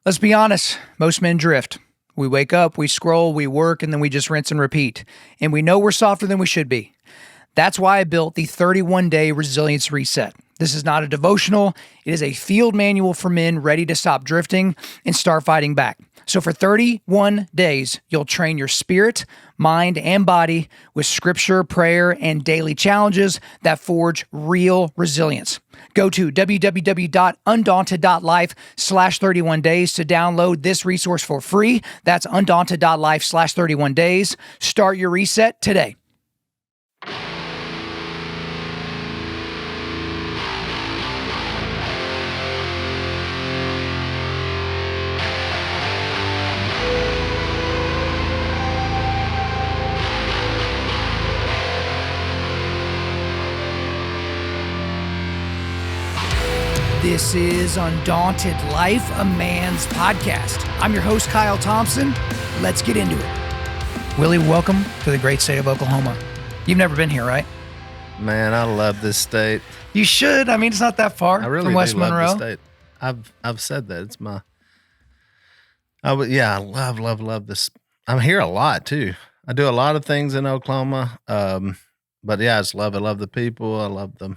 Let's be honest, most men drift. We wake up, we scroll, we work, and then we just rinse and repeat. And we know we're softer than we should be. That's why I built the 31-day Resilience Reset. This is not a devotional. It is a field manual for men ready to stop drifting and start fighting back. So for 31 days, you'll train your spirit, mind, and body with scripture, prayer, and daily challenges that forge real resilience. Go to www.Undaunted.Life/31 days to download this resource for free. That's Undaunted.Life/31 days. Start your reset today. This is Undaunted.Life, a man's podcast. I'm your host, Kyle Thompson. Let's get into it. Willie, welcome to the great state of Oklahoma. You've never been here, right? Man, I love this state. You should. I mean, it's not that far from West love Monroe. This state. I've said that. It's my. I love this. I'm here a lot too. I do a lot of things in Oklahoma. But yeah, I just love it. I love the people. I love the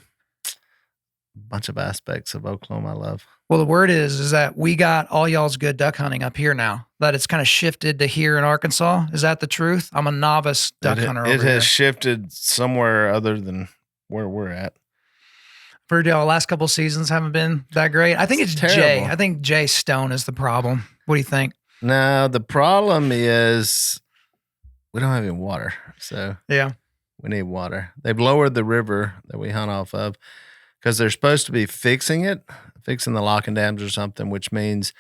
bunch of aspects of Oklahoma I love. Well, the word is that we got all y'all's good duck hunting up here now. That it's kind of shifted to here in Arkansas. Is that the truth? I'm a novice duck hunter over It here. has shifted somewhere other than where we're at. For y'all, last couple seasons haven't been that great. I think it's terrible. Jay. I think Jay Stone is the problem. What do you think? No, the problem is we don't have any water. So yeah, we need water. They've lowered the river that we hunt off of, because they're supposed to be fixing the locking dams or something, which means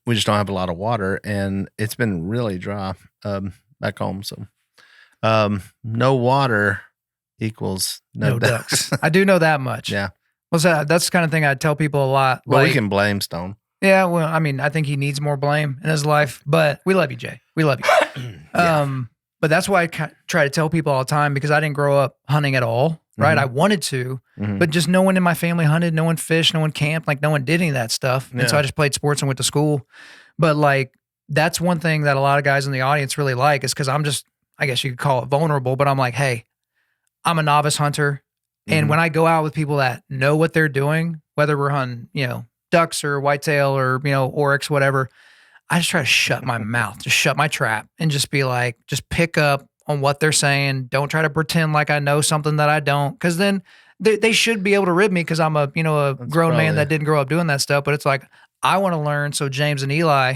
we just don't have a lot of water, and it's been really dry back home. So no water equals no ducks. I do know that much. Yeah. Well, that's the kind of thing I tell people a lot. Well, we can blame Stone. Yeah, well, I mean, I think he needs more blame in his life, but we love you, Jay. We love you. Yeah. But that's why I try to tell people all the time, because I didn't grow up hunting at all. Right. I wanted to, but just no one in my family hunted, no one fished, no one camped, like no one did any of that stuff. And so I just played sports and went to school. But like, that's one thing that a lot of guys in the audience really like, is because I'm just, I guess you could call it vulnerable, but I'm like, hey, I'm a novice hunter. And when I go out with people that know what they're doing, whether we're hunting, ducks or whitetail or, oryx, whatever, I just try to shut my mouth, just shut my trap and just be like, just pick up on what they're saying. Don't try to pretend like I know something that I don't, because then they should be able to rib me because I'm a grown man that didn't grow up doing that stuff. But it's like, I want to learn so James and Eli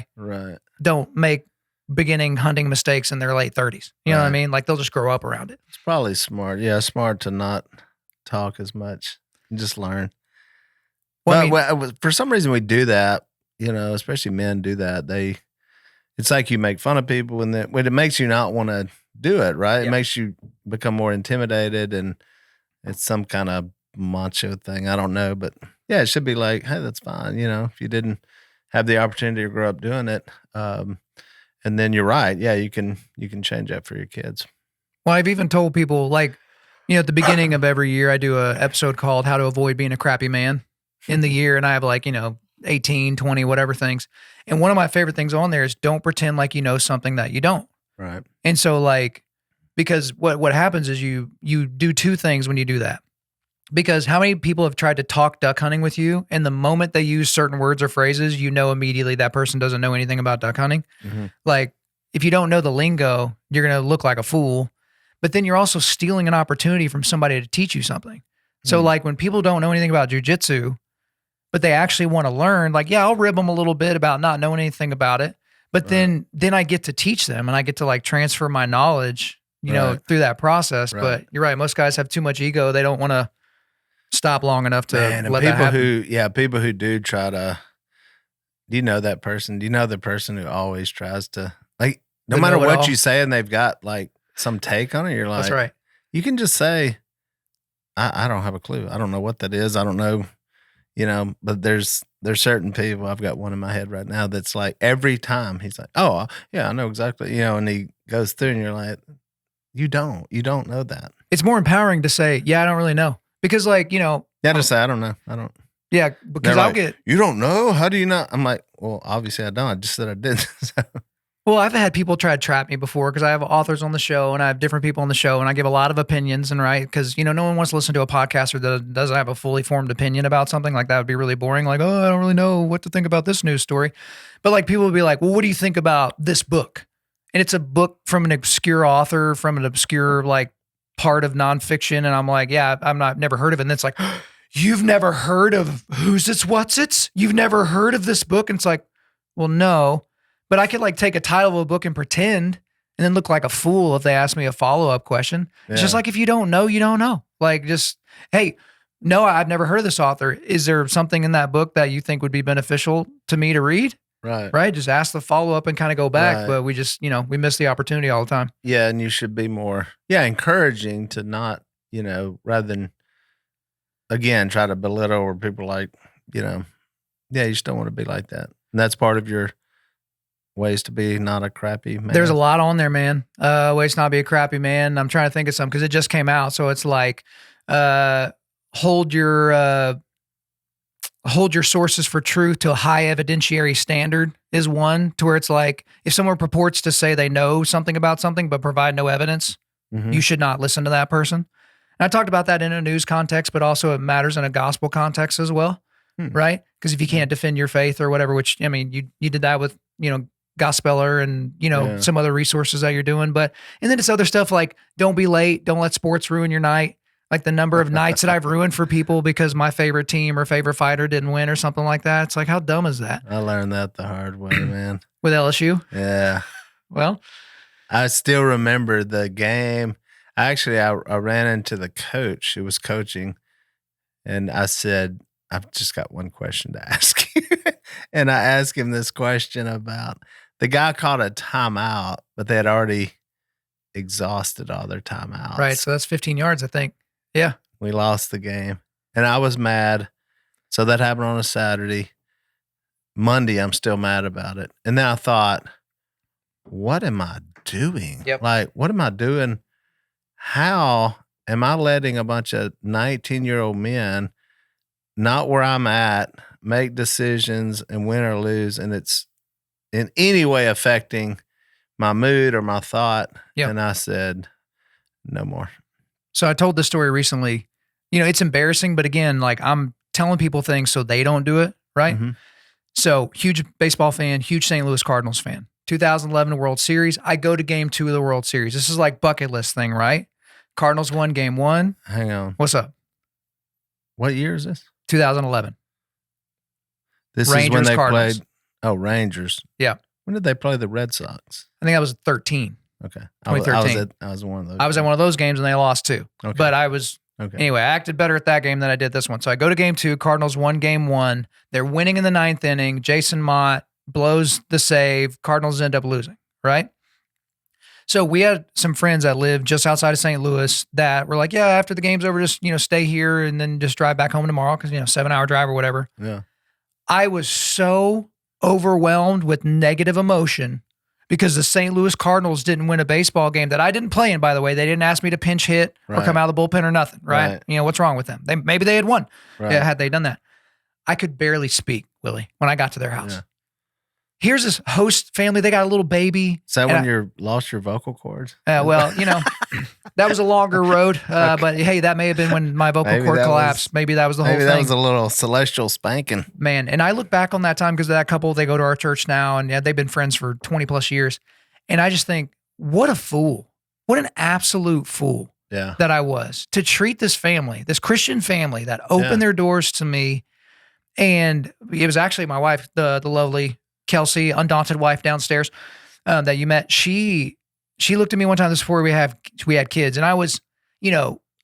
don't make beginning hunting mistakes in their late 30s. You know what I mean? Like, they'll just grow up around it. It's probably smart. Yeah, smart to not talk as much and just learn. Well, for some reason we do that, especially men do that. It's like you make fun of people, and then it makes you not want to do it, right? It makes you become more intimidated, and it's some kind of macho thing. I don't know, but yeah, it should be like, hey, that's fine. If you didn't have the opportunity to grow up doing it, and then you're right. Yeah, you can change that for your kids. Well, I've even told people, like, at the beginning of every year, I do an episode called "How to Avoid Being a Crappy Man" in the year, and I have 18, 20, whatever things. And one of my favorite things on there is don't pretend like you know something that you don't. Right. And so because what happens is you do two things when you do that. Because how many people have tried to talk duck hunting with you, and the moment they use certain words or phrases, immediately that person doesn't know anything about duck hunting. Like, if you don't know the lingo, you're going to look like a fool, but then you're also stealing an opportunity from somebody to teach you something. So when people don't know anything about jujitsu, but they actually want to learn, I'll rib them a little bit about not knowing anything about it. But then I get to teach them, and I get to transfer my knowledge, through that process. Right. But you're right. Most guys have too much ego. They don't want to stop long enough to let that happen. People who do try to, do you know that person? Do you know the person who always tries to, no matter what you say, and they've got some take on it, you're like, that's right. You can just say, I don't have a clue. I don't know what that is. I don't know. But there's certain people. I've got one in my head right now that's like, every time he's like, oh yeah, I know exactly, and he goes through, and you're like, you don't know that. It's more empowering to say, yeah, I don't really know, because yeah, just say, I don't know. I don't. Yeah, because I'll get... You don't know? How do you not? I'm like, well, obviously I don't. I just said I did. Well, I've had people try to trap me before because I have authors on the show and I have different people on the show and I give a lot of opinions and because, no one wants to listen to a podcaster that doesn't have a fully formed opinion about something. Like that would be really boring. Like, oh, I don't really know what to think about this news story. But like people would be like, well, what do you think about this book? And it's a book from an obscure author, from an obscure like part of nonfiction. And I'm like, yeah, I've never heard of it. And it's like, you've never heard of Who's It's, What's It's? You've never heard of this book? And it's like, well, no. But I could like take a title of a book and pretend and then look like a fool if they ask me a follow-up question. Yeah. It's just like, if you don't know, you don't know. Like just, hey, no, I've never heard of this author. Is there something in that book that you think would be beneficial to me to read? Right. Just ask the follow-up and kind of go back. Right. But we just, we miss the opportunity all the time. Yeah. And you should be more, encouraging to not, rather than, again, try to belittle or people like, you just don't want to be like that. And that's part of your ways to be not a crappy man. There's a lot on there, man. Ways to not be a crappy man. I'm trying to think of some because it just came out. So it's like, hold your sources for truth to a high evidentiary standard is one, to where it's like, if someone purports to say they know something about something, but provide no evidence, you should not listen to that person. And I talked about that in a news context, but also it matters in a gospel context as well. Right. Because if you can't defend your faith or whatever, which, you did that with, Gospeller and, some other resources that you're doing. And then it's other stuff like, don't be late. Don't let sports ruin your night. Like the number of nights that I've ruined for people because my favorite team or favorite fighter didn't win or something like that. It's like, how dumb is that? I learned that the hard way, man. With LSU? Yeah. Well, I still remember the game. Actually, I ran into the coach who was coaching and I said, I've just got one question to ask you. And I asked him this question about the guy called a timeout, but they had already exhausted all their timeouts. Right. So that's 15 yards, I think. Yeah. We lost the game and I was mad. So that happened on a Saturday. Monday, I'm still mad about it. And then I thought, what am I doing? Yep. Like, what am I doing? How am I letting a bunch of 19-year-old men not where I'm at, make decisions and win or lose, and it's in any way affecting my mood or my thought? Yep. And I said, no more. So I told this story recently. It's embarrassing, but again, like I'm telling people things so they don't do it, right? Mm-hmm. So huge baseball fan, huge St. Louis Cardinals fan. 2011 World Series. I go to game 2 of the World Series. This is like bucket list thing, right? Cardinals won game 1. Hang on. What's up? What year is this? 2011. This Rangers, is when they Cardinals. played. Oh, Rangers. Yeah. When did they play the Red Sox? I think that was 13. Okay. 2013. I was one of those. I was at one of those games and they lost too. Okay. But I was, anyway, I acted better at that game than I did this one. So I go to game 2, Cardinals won game 1. They're winning in the 9th inning. Jason Mott blows the save. Cardinals end up losing, right? So we had some friends that lived just outside of St. Louis that were like, yeah, after the game's over, just, stay here and then just drive back home tomorrow because, 7-hour drive or whatever. Yeah. I was so overwhelmed with negative emotion because the St. Louis Cardinals didn't win a baseball game that I didn't play in, by the way. They didn't ask me to pinch hit or come out of the bullpen or nothing, right? What's wrong with them? Maybe they had won had they done that. I could barely speak, Willie, when I got to their house. Yeah. Here's this host family. They got a little baby. Is that when you lost your vocal cords? Well, that was a longer road. But hey, that may have been when my vocal cord collapsed. Maybe that was the whole thing. Maybe that was a little celestial spanking. Man, and I look back on that time because that couple, they go to our church now, and they've been friends for 20 plus years. And I just think, what a fool. What an absolute fool that I was to treat this family, this Christian family that opened their doors to me. And it was actually my wife, the lovely Kelsey, Undaunted.Life downstairs that you met. She looked at me one time this before we had kids, and I was,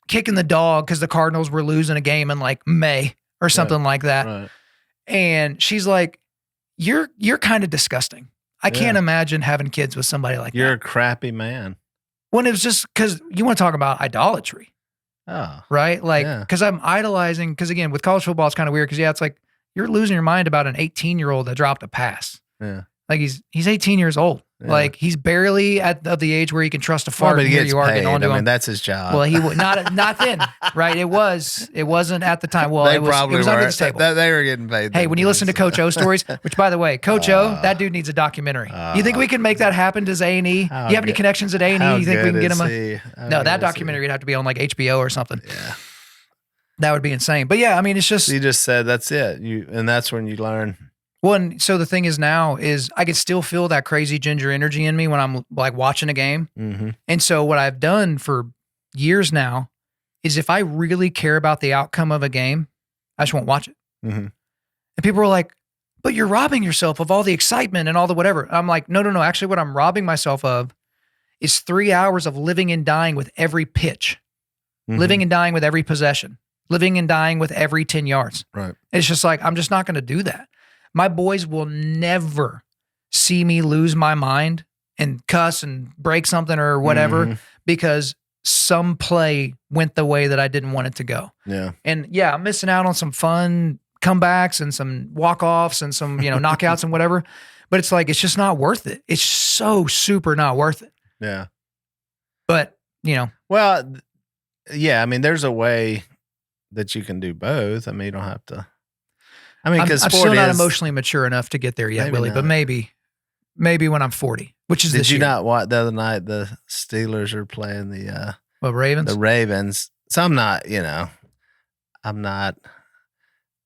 kicking the dog because the Cardinals were losing a game in like May or something like that. Right. And she's like, "You're kind of disgusting. I can't imagine having kids with somebody like that. You're a crappy man." When it was just because you want to talk about idolatry. Oh, right. Like, because I'm idolizing. Because again, with college football, it's kind of weird. Because it's like, you're losing your mind about an 18-year-old that dropped a pass. Yeah. Like he's 18 years old. Yeah. Like he's barely at the age where he can trust a fart. But he gets paid. I mean, that's his job. Well, he would not then, right? It wasn't at the time. Well, it was under the table. They were getting paid. Hey, when you listen to Coach O stories, which by the way, Coach O, that dude needs a documentary. You think we can make that happen? Does A&E? You have any connections at A&E? You think we can get him no, that documentary would have to be on like HBO or something. Yeah. That would be insane. But yeah, I mean, it's just. You just said that's it. And that's when you learn. Well, and so the thing is now is I can still feel that crazy ginger energy in me when I'm like watching a game. Mm-hmm. And so what I've done for years now is if I really care about the outcome of a game, I just won't watch it. Mm-hmm. And people are like, but you're robbing yourself of all the excitement and all the whatever. I'm like, no. Actually, what I'm robbing myself of is 3 hours of living and dying with every pitch, living and dying with every possession, living and dying with every 10 yards. Right. It's just like, I'm just not going to do that. My boys will never see me lose my mind and cuss and break something or whatever because some play went the way that I didn't want it to go. Yeah. And yeah, I'm missing out on some fun comebacks and some walk-offs and some, knockouts and whatever. But it's like, it's just not worth it. It's so super not worth it. Yeah. But, Well, yeah, I mean, there's a way that you can do both. I mean, you don't have to. I mean, because I'm still not emotionally mature enough to get there yet, Willie. But maybe when I'm 40, which is this year. Did you not watch the other night? The Steelers are playing the Ravens. The Ravens. So I'm not. I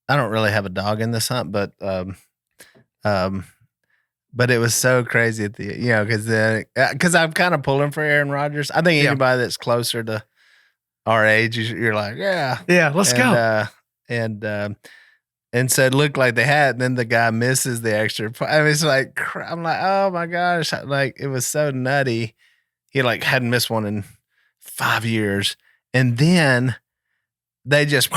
don't really have a dog in this hunt, but it was so crazy at the because I'm kind of pulling for Aaron Rodgers. I think anybody that's closer to our age, you're like, let's go. And so it looked like they had, and then the guy misses the extra point. I mean, it's like, I'm like, oh my gosh. Like, it was so nutty. He like hadn't missed one in 5 years. And then they just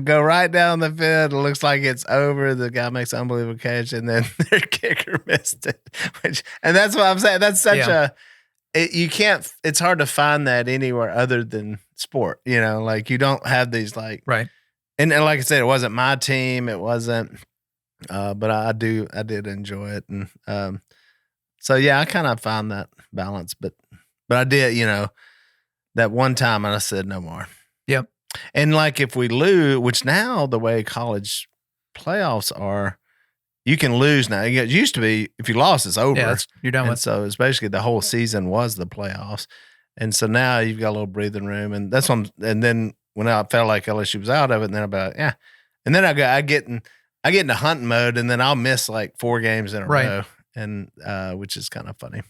go right down the field. It looks like it's over. The guy makes an unbelievable catch, and then their kicker missed it. And that's what I'm saying. That's such it's hard to find that anywhere other than sport. Like you don't have these like. Right. And like I said, it wasn't my team. It wasn't, but I did enjoy it. And so, yeah, I kind of found that balance. But I did, that one time and I said no more. Yep. And like if we lose, which now the way college playoffs are, you can lose now. It used to be if you lost, it's over. Yeah, you're done with. So it's basically the whole season was the playoffs. And so now you've got a little breathing room. And that's when, and then when I felt like LSU was out of it, and then and then I get into hunting mode, and then I'll miss like 4 games in a row, and which is kind of funny.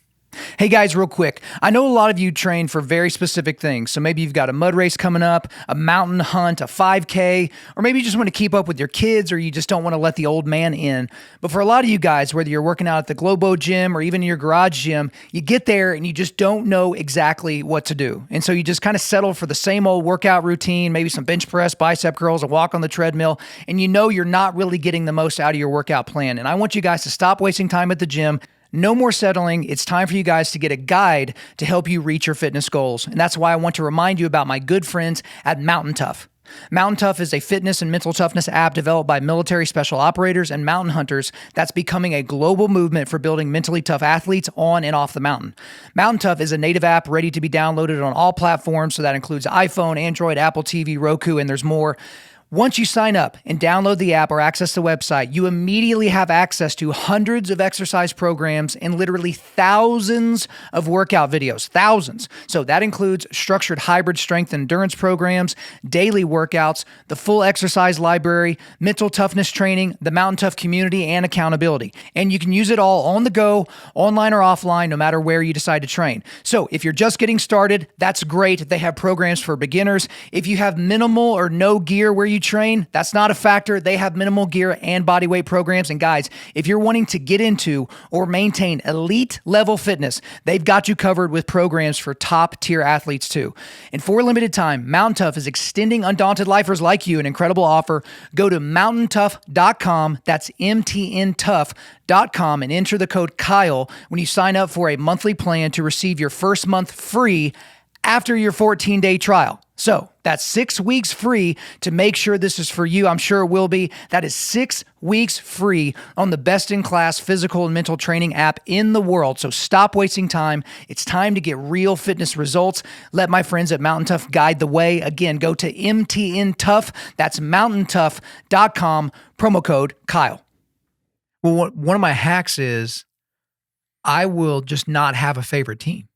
Hey guys, real quick. I know a lot of you train for very specific things. So maybe you've got a mud race coming up, a mountain hunt, a 5K, or maybe you just want to keep up with your kids or you just don't want to let the old man in. But for a lot of you guys, whether you're working out at the Globo gym or even your garage gym, you get there and you just don't know exactly what to do. And so you just kind of settle for the same old workout routine, maybe some bench press, bicep curls, a walk on the treadmill, and you know you're not really getting the most out of your workout plan. And I want you guys to stop wasting time at the gym. No more settling. It's time for you guys to get a guide to help you reach your fitness goals. And that's why I want to remind you about my good friends at Mountain Tough. Mountain Tough is a fitness and mental toughness app developed by military special operators and mountain hunters that's becoming a global movement for building mentally tough athletes on and off the mountain. Mountain Tough is a native app ready to be downloaded on all platforms, so that includes iPhone, Android, Apple TV, Roku, and there's more. Once you sign up and download the app or access the website, you immediately have access to hundreds of exercise programs and literally thousands of workout videos, thousands. So that includes structured hybrid strength and endurance programs, daily workouts, the full exercise library, mental toughness training, the Mountain Tough community, and accountability. And you can use it all on the go, online or offline, no matter where you decide to train. So if you're just getting started, that's great. They have programs for beginners. If you have minimal or no gear where you train, that's not a factor. They have minimal gear and body weight programs. And guys, if you're wanting to get into or maintain elite level fitness, they've got you covered with programs for top tier athletes too. And for a limited time, Mountain Tough is extending Undaunted Lifers like you an incredible offer. Go to mountaintough.com. That's MTNtough.com and enter the code Kyle when you sign up for a monthly plan to receive your first month free after your 14-day trial. So that's 6 weeks free to make sure this is for you. I'm sure it will be. That is 6 weeks free on the best-in-class physical and mental training app in the world. So stop wasting time. It's time to get real fitness results. Let my friends at Mountain Tough guide the way. Again, go to MTN Tough. That's mountaintough.com, promo code Kyle. Well, one of my hacks is I will just not have a favorite team.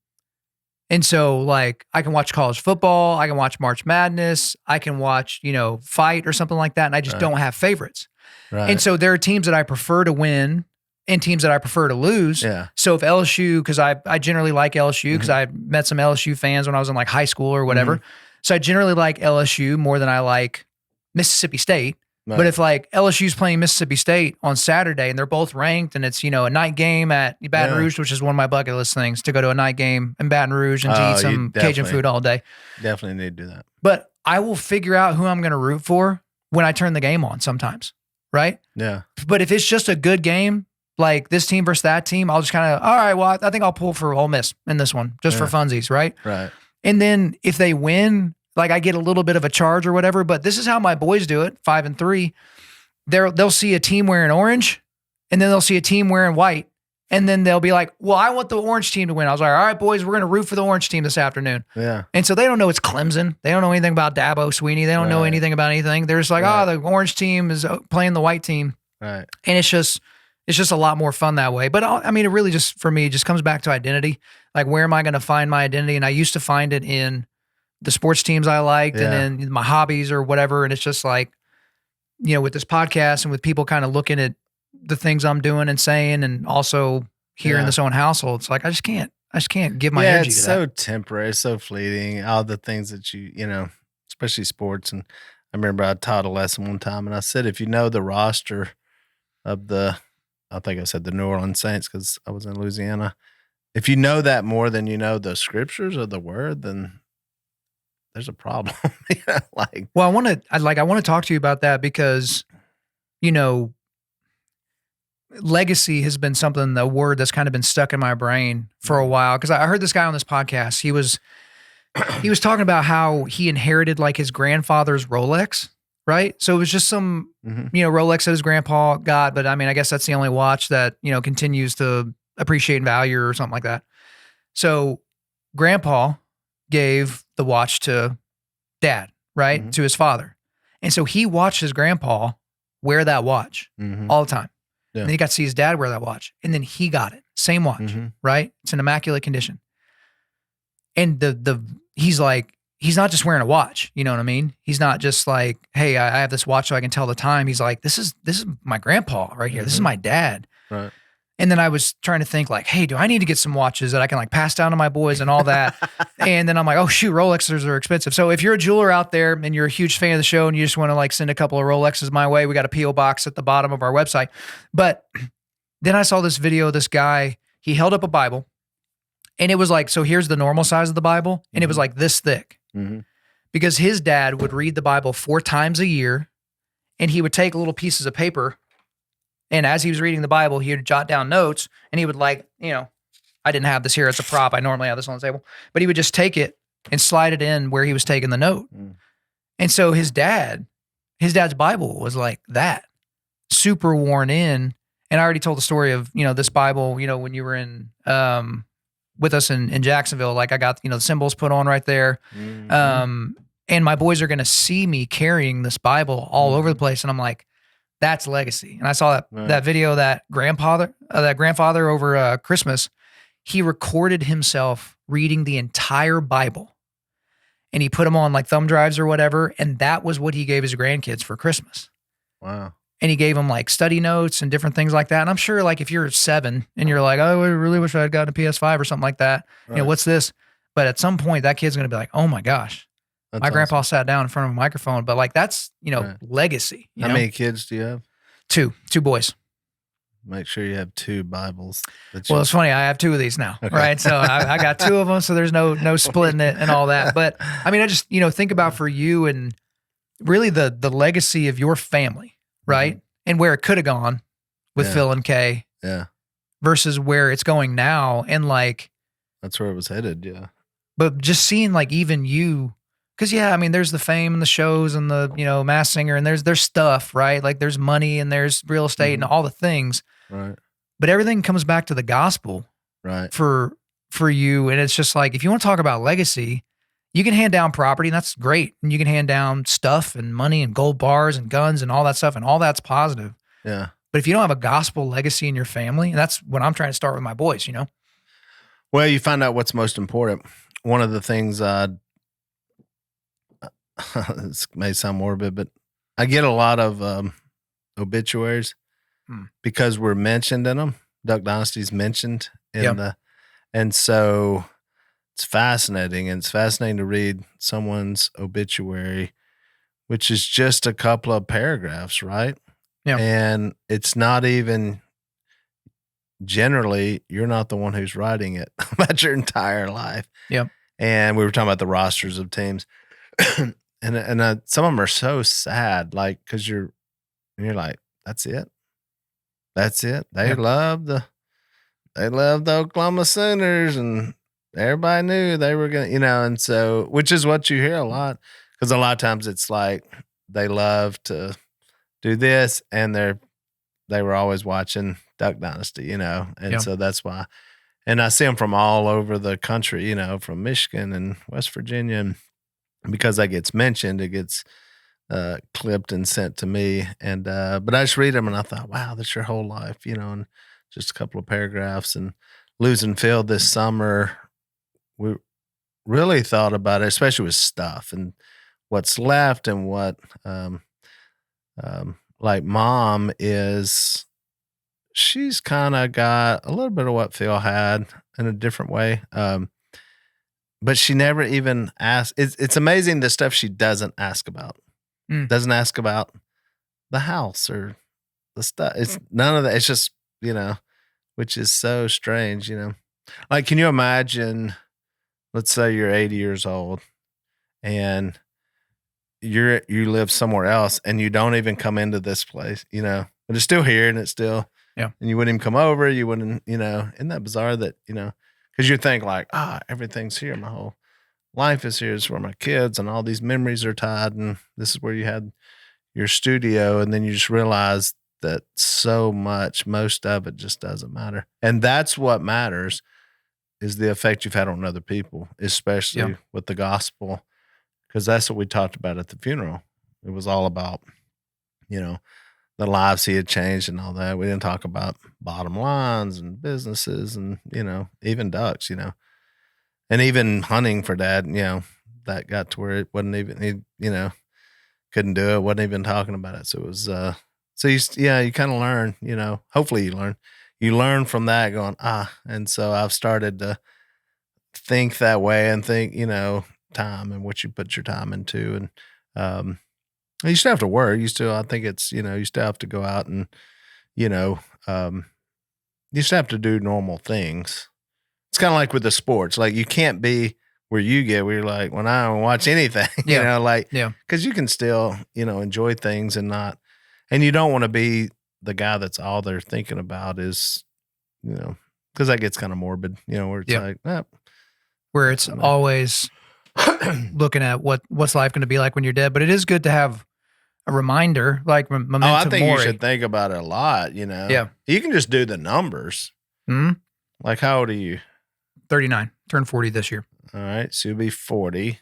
And so like I can watch college football, I can watch March Madness, I can watch, fight or something like that. And I just don't have favorites. Right. And so there are teams that I prefer to win and teams that I prefer to lose. Yeah. So if LSU, because I generally like LSU because I met some LSU fans when I was in like high school or whatever. So I generally like LSU more than I like Mississippi State. Right. But if like LSU's playing Mississippi State on Saturday and they're both ranked and it's, a night game at Baton Rouge, which is one of my bucket list things, to go to a night game in Baton Rouge and to eat some Cajun food all day. Definitely need to do that. But I will figure out who I'm going to root for when I turn the game on sometimes, right? Yeah. But if it's just a good game, like this team versus that team, I'll just kind of, all right, well, I think I'll pull for Ole Miss in this one just for funsies, right? Right. And then if they win, like I get a little bit of a charge or whatever, but this is how my boys do it, 5 and 3. They'll see a team wearing orange and then they'll see a team wearing white. And then they'll be like, well, I want the orange team to win. I was like, all right, boys, we're going to root for the orange team this afternoon. Yeah. And so they don't know it's Clemson. They don't know anything about Dabo Sweeney. They don't know anything about anything. They're just like, the orange team is playing the white team. Right. And it's just a lot more fun that way. But I mean, it really just, for me, just comes back to identity. Like, where am I going to find my identity? And I used to find it in the sports teams I liked and then my hobbies or whatever. And it's just like, with this podcast and with people kind of looking at the things I'm doing and saying, and also here in this own household, it's like, I just can't give my energy to that. It's so temporary, so fleeting. All the things that especially sports. And I remember I taught a lesson one time and I said, if you know the roster of I think I said the New Orleans Saints because I was in Louisiana. If you know that more than you know the scriptures or the word, then there's a problem. Well, I want to talk to you about that because, legacy has been a word that's kind of been stuck in my brain for a while. Cause I heard this guy on this podcast. He was talking about how he inherited like his grandfather's Rolex, right? So it was just some, Rolex that his grandpa got, but I mean, I guess that's the only watch that, continues to appreciate in value or something like that. So grandpa gave the watch to dad, right? To his father. And so he watched his grandpa wear that watch all the time. Yeah. And then he got to see his dad wear that watch. And then he got it. Same watch, right? It's in immaculate condition. And he's like, he's not just wearing a watch, you know what I mean? He's not just like, hey, I have this watch so I can tell the time. He's like, this is my grandpa right here. This is my dad. Right. And then I was trying to think like, hey, do I need to get some watches that I can like pass down to my boys and all that? And then I'm like, oh shoot, Rolexes are expensive. So if you're a jeweler out there and you're a huge fan of the show and you just want to like send a couple of Rolexes my way, we got a P.O. box at the bottom of our website. But then I saw this video, this guy, he held up a Bible and it was like, so here's the normal size of the Bible. And it was like this thick because his dad would read the Bible 4 times a year and he would take little pieces of paper. And as he was reading the Bible, he would jot down notes and he would like, I didn't have this here as a prop. I normally have this on the table, but he would just take it and slide it in where he was taking the note. And so his dad's Bible was like that, super worn in. And I already told the story of, this Bible, when you were in, with us in Jacksonville, like I got, the symbols put on right there. And my boys are going to see me carrying this Bible all over the place. And I'm like, that's legacy. And I saw that video, that grandfather over Christmas, he recorded himself reading the entire Bible and he put them on like thumb drives or whatever. And that was what he gave his grandkids for Christmas. Wow. And he gave them like study notes and different things like that. And I'm sure like if you're 7 and you're like, oh, I really wish I had gotten a PS5 or something like that. Right. What's this? But at some point that kid's going to be like, oh my gosh. That's my grandpa sat down in front of a microphone, but like that's, legacy. How many kids do you have? 2 boys. Make sure you have 2 Bibles. Well, it's funny. I have 2 of these now, right? So I got 2 of them. So there's no splitting it and all that. But I mean, I just, think about for you and really the legacy of your family, right? And where it could have gone with Phil and Kay. Yeah. Versus where it's going now. And like, that's where it was headed. Yeah. But just seeing like even you, because yeah, I mean, there's the fame and the shows and the Masked Singer, and there's stuff, right? Like there's money and there's real estate and all the things, right? But everything comes back to the gospel, right? For you, and it's just like if you want to talk about legacy, you can hand down property, and that's great, and you can hand down stuff and money and gold bars and guns and all that stuff, and all that's positive. Yeah. But if you don't have a gospel legacy in your family, and that's what I'm trying to start with my boys, Well, you find out what's most important. One of the things, this may sound morbid, but I get a lot of obituaries because we're mentioned in them. Duck Dynasty's mentioned in and so it's fascinating. And it's fascinating to read someone's obituary, which is just a couple of paragraphs, right? Yeah. And it's not even generally, you're not the one who's writing it about your entire life. Yeah. And we were talking about the rosters of teams. and some of them are so sad, like, because you're like, that's it. That's it. They love the Oklahoma Sooners, and everybody knew they were going to, and so, which is what you hear a lot, because a lot of times it's like they love to do this, and they were always watching Duck Dynasty, and so that's why. And I see them from all over the country, from Michigan and West Virginia, and because that gets mentioned, it gets clipped and sent to me. And but I just read them, and I thought, wow, that's your whole life, and just a couple of paragraphs. And losing Phil this summer, we really thought about it, especially with stuff and what's left, and what like mom is, she's kind of got a little bit of what Phil had in a different way. But she never even asked. It's amazing the stuff she doesn't ask about. Doesn't ask about the house or the stuff. It's none of that. It's just, which is so strange, Like, can you imagine, let's say you're 80 years old and you live somewhere else and you don't even come into this place, but it's still here, and it's still, and you wouldn't even come over. You wouldn't, isn't that bizarre that, because you think like, everything's here. My whole life is here. It's where my kids and all these memories are tied. And this is where you had your studio. And then you just realize that so much, most of it just doesn't matter. And that's what matters, is the effect you've had on other people, especially with the gospel. Because that's what we talked about at the funeral. It was all about, the lives he had changed and all that. We didn't talk about bottom lines and businesses and, even ducks, and even hunting for Dad, that got to where it wasn't even, he, couldn't do it. Wasn't even talking about it. So it was, so you kind of learn, hopefully you learn from that going, and so I've started to think that way and think, time and what you put your time into. And, you still have to work. I think it's, you still have to go out and, you still have to do normal things. It's kind of like with the sports. Like, you can't be where you're like, when I don't watch anything, because you can still, enjoy things and you don't want to be the guy that's all they're thinking about is, because that gets kind of morbid, where it's like, where it's always looking at what's life going to be like when you're dead. But it is good to have a reminder, like memento I think mori. You should think about it a lot, Yeah. You can just do the numbers. Like, how old are you? 39. Turned 40 this year. All right. So you'll be 40.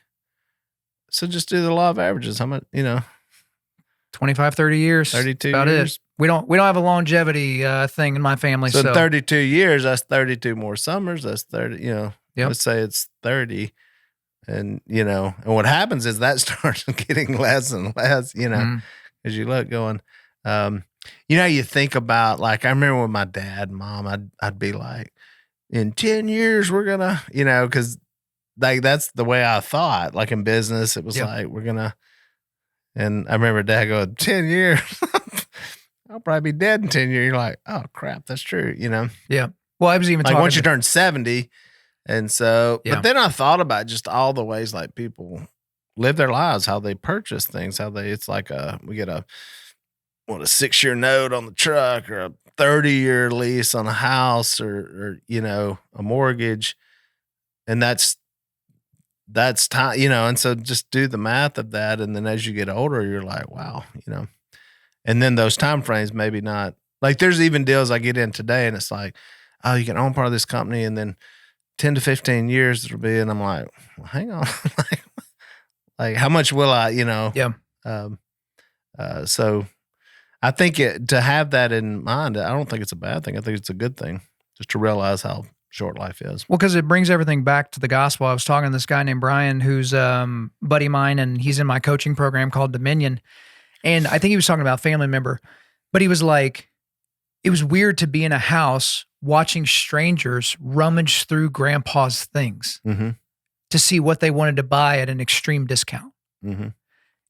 So just do the law of averages. How much, 25, 30 years. 32 about years. It. We don't have a longevity thing in my family. So 32 years, that's 32 more summers. That's 30, let's say it's 30. And, and what happens is that starts getting less and less, as you look going, you think about, like, I remember with my dad and mom, I'd be like, in 10 years, we're gonna, cause like, that's the way I thought, like in business, it was like, we're gonna, and I remember Dad going, 10 years, I'll probably be dead in 10 years. You're like, oh crap, that's true, Yeah. Well, I was even like talking once you turn 70. And so, Yeah. but then I thought about just all the ways like people live their lives, how they purchase things, it's like we get a 6-year note on the truck, or a 30-year lease on a house, or a mortgage. And that's that's time, and so just do the math of that. And then as you get older, you're like, wow, and then those time frames, maybe not like there's even deals I get in today and it's like, oh, you can own part of this company and then 10 to 15 years it'll be. And I'm like, well, hang on. like how much will I, Yeah. So I think to have that in mind, I don't think it's a bad thing. I think it's a good thing just to realize how short life is. Well, because it brings everything back to the gospel. I was talking to this guy named Brian, who's buddy of mine, and he's in my coaching program called Dominion. And I think he was talking about family member, but he was like, it was weird to be in a house watching strangers rummage through grandpa's things to see what they wanted to buy at an extreme discount. Mm-hmm.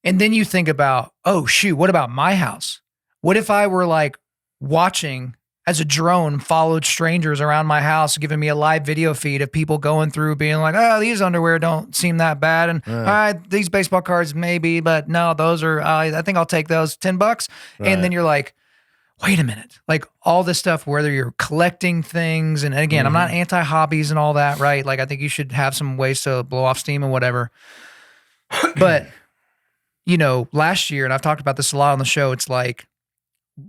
And then you think about, oh, shoot, what about my house? What if I were like watching as a drone followed strangers around my house, giving me a live video feed of people going through being like, oh, these underwear don't seem that bad. And all right, these baseball cards maybe, but no, those are, I think I'll take those $10. Right. And then you're like, wait a minute, like all this stuff, whether you're collecting things. And again, I'm not anti-hobbies and all that, right? Like I think you should have some ways to blow off steam and whatever. But, last year, and I've talked about this a lot on the show, it's like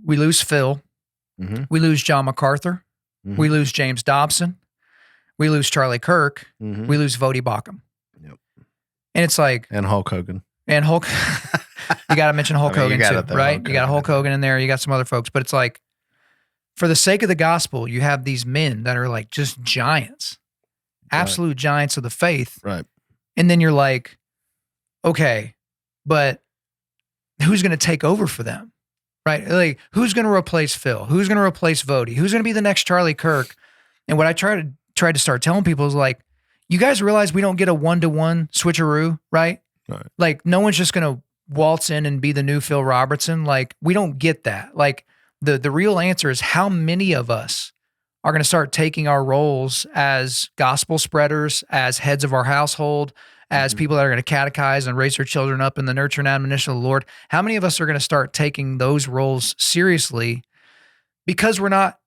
we lose Phil. Mm-hmm. We lose John MacArthur. Mm-hmm. We lose James Dobson. We lose Charlie Kirk. Mm-hmm. We lose Vody Bakum. Yep. And it's like... And Hulk Hogan. And Hulk... you got to mention Hulk Hogan too, right? You got Hulk Hogan in there. You got some other folks. But it's like, for the sake of the gospel, you have these men that are like just giants. Absolute giants of the faith. Right. And then you're like, okay, but who's going to take over for them? Right? Like, who's going to replace Phil? Who's going to replace Vody? Who's going to be the next Charlie Kirk? And what I tried to start telling people is like, you guys realize we don't get a one-to-one switcheroo, right? Right. Like, no one's just going to waltz in and be the new Phil Robertson. Like, we don't get that. Like, the real answer is how many of us are going to start taking our roles as gospel spreaders, as heads of our household, as people that are going to catechize and raise their children up in the nurture and admonition of the Lord. How many of us are going to start taking those roles seriously because we're not,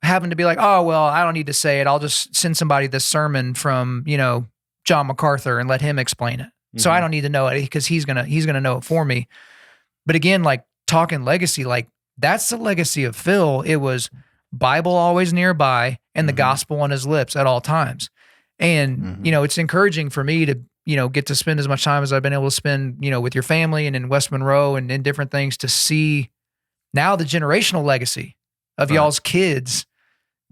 having to be like, oh, well, I don't need to say it. I'll just send somebody this sermon from, John MacArthur and let him explain it. Mm-hmm. So I don't need to know it because he's going to know it for me. But again, like talking legacy, like that's the legacy of Phil. It was Bible always nearby and the gospel on his lips at all times. And, it's encouraging for me to, get to spend as much time as I've been able to spend, with your family and in West Monroe and in different things to see now the generational legacy of y'all's kids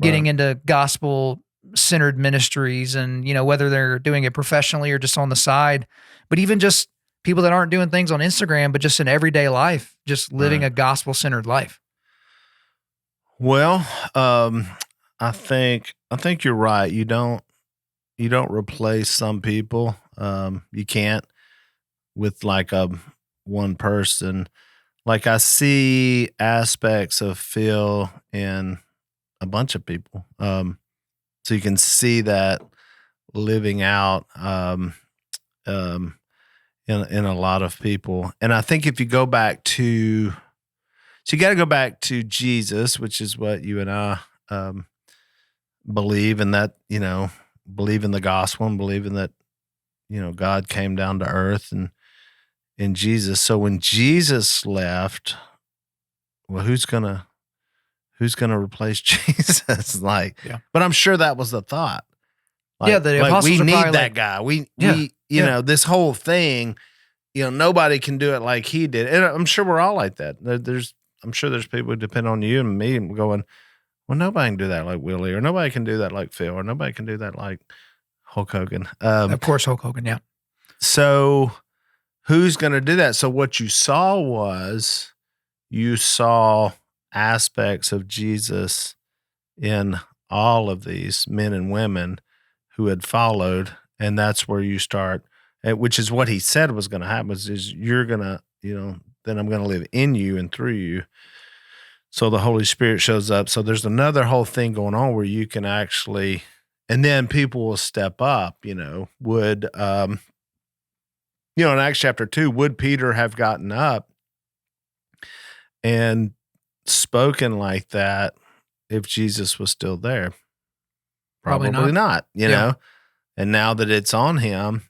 getting into gospel-centered ministries and, whether they're doing it professionally or just on the side, but even just people that aren't doing things on Instagram, but just in everyday life, just living a gospel-centered life. Well, I think you're right. You don't replace some people. You can't with like one person. Like I see aspects of Phil in a bunch of people. So you can see that living out in a lot of people. And I think if you go back to, so you got to go back to Jesus, which is what you and I believe, and that, believe in the gospel and believe in that, God came down to earth and in Jesus. So when Jesus left, well, who's gonna replace Jesus? But I'm sure that was the thought. The apostles we are need that guy. We this whole thing, nobody can do it like he did. And I'm sure we're all like that. I'm sure there's people who depend on you and me and going, well, nobody can do that like Willie, or nobody can do that like Phil, or nobody can do that like Hulk Hogan. Of course, Hulk Hogan, yeah. So who's going to do that? So what you saw aspects of Jesus in all of these men and women who had followed, and that's where you start, which is what he said was going to happen, is you're going to, then I'm going to live in you and through you. So the Holy Spirit shows up. So there's another whole thing going on where you can actually, and then people will step up, would, in Acts chapter 2, would Peter have gotten up and spoken like that if Jesus was still there? Probably not, you know? And now that it's on him,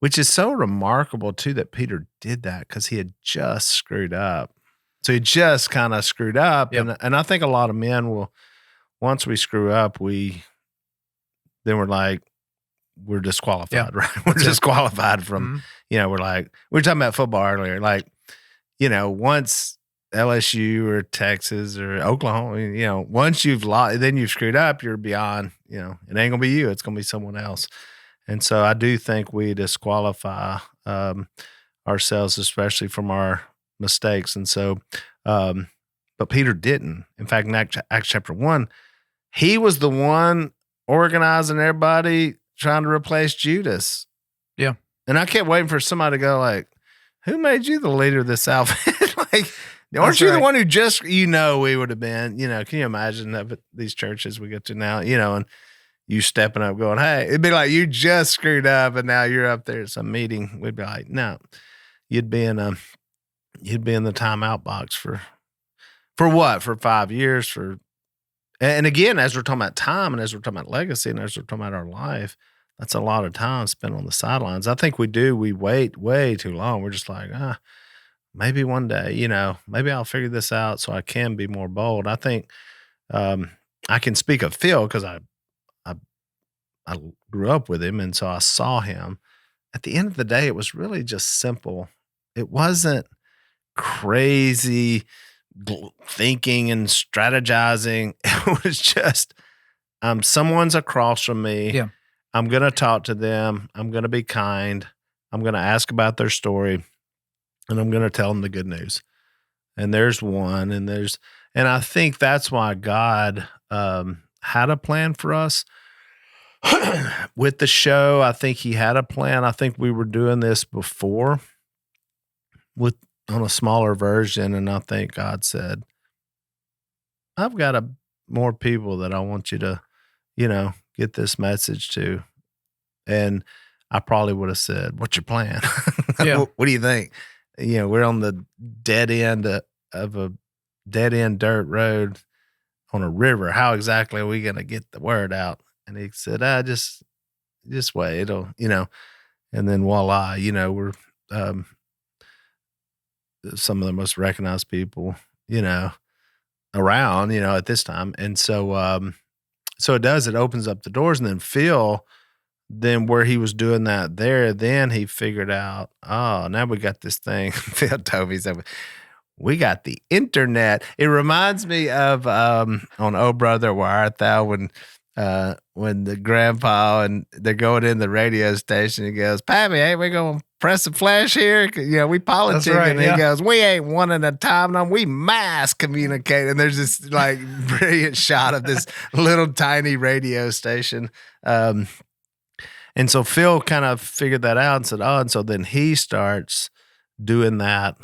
which is so remarkable too that Peter did that because he had just screwed up. So he just kind of screwed up. Yep. And I think a lot of men will, once we screw up, then we're like, we're disqualified, right? We're disqualified from, we're like, we were talking about football earlier. Like, once LSU or Texas or Oklahoma, once you've lost, then you've screwed up, you're beyond, it ain't going to be you. It's going to be someone else. And so I do think we disqualify ourselves, especially from our mistakes. And so, but Peter didn't. In fact, in Acts chapter 1, he was the one organizing everybody trying to replace Judas. Yeah. And I kept waiting for somebody to go like, who made you the leader of this outfit? Like, aren't you the one who just, we would have been, can you imagine that these churches we get to now, and you stepping up going, hey, it'd be like you just screwed up and now you're up there at some meeting. We'd be like, no, you'd be in the timeout box for what? For 5 years, and again, as we're talking about time and as we're talking about legacy and as we're talking about our life, that's a lot of time spent on the sidelines. I think we wait way too long. We're just like, maybe one day, maybe I'll figure this out so I can be more bold. I think I can speak of Phil because I grew up with him, and so I saw him. At the end of the day, it was really just simple. It wasn't crazy thinking and strategizing. It was just, someone's across from me. Yeah. I'm going to talk to them. I'm going to be kind. I'm going to ask about their story, and I'm going to tell them the good news. And there's one, and I think that's why God had a plan for us. With the show, I think he had a plan. I think we were doing this before on a smaller version, and I think God said, I've got more people that I want you to, get this message to. And I probably would have said, what's your plan? Yeah. What do you think? We're on the dead end of a dead end dirt road on a river. How exactly are we going to get the word out? And he said, just wait, it'll, and then voila, we're some of the most recognized people, around, at this time. And so, it opens up the doors. And then Phil, where he was doing that there, then he figured out, now we got this thing. Phil told me, he said, we got the internet. It reminds me of on Oh Brother, Where Art Thou, when the grandpa and they're going in the radio station, he goes, Pappy, hey, we're going to press the flash here. We politic. Right, and he goes, we ain't one at a time. No, we mass communicate. And there's this like brilliant shot of this little tiny radio station. And so Phil kind of figured that out and said, and so then he starts doing that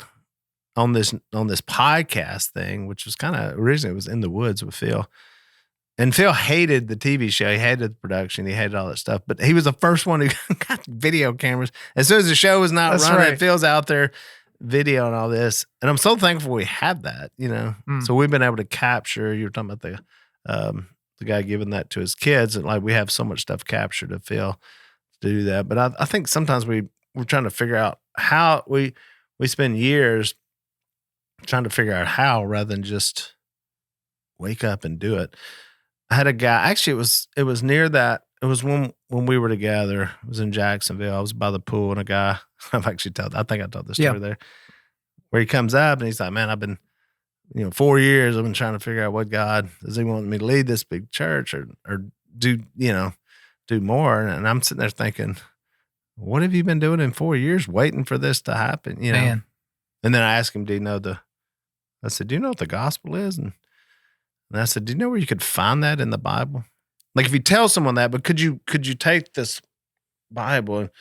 on this podcast thing, which was kind of originally it was In the Woods with Phil. And Phil hated the TV show. He hated the production. He hated all that stuff. But he was the first one who got video cameras. As soon as the show was not running, right. Phil's out there videoing all this. And I'm so thankful we have that, So we've been able to capture, you were talking about the guy giving that to his kids. And like we have so much stuff captured of Phil to do that. But I think sometimes we're trying to figure out how we spend years trying to figure out how rather than just wake up and do it. I had a guy, actually it was near that. It was when we were together. It was in Jacksonville. I was by the pool and a guy, I think I told this story there, where he comes up and he's like, man, I've been, 4 years, I've been trying to figure out what God, does he want me to lead this big church or do, do more? And I'm sitting there thinking, what have you been doing in 4 years waiting for this to happen? Man. And then I asked him, I said, do you know what the gospel is? And I said, do you know where you could find that in the Bible? Like if you tell someone that, but could you take this Bible and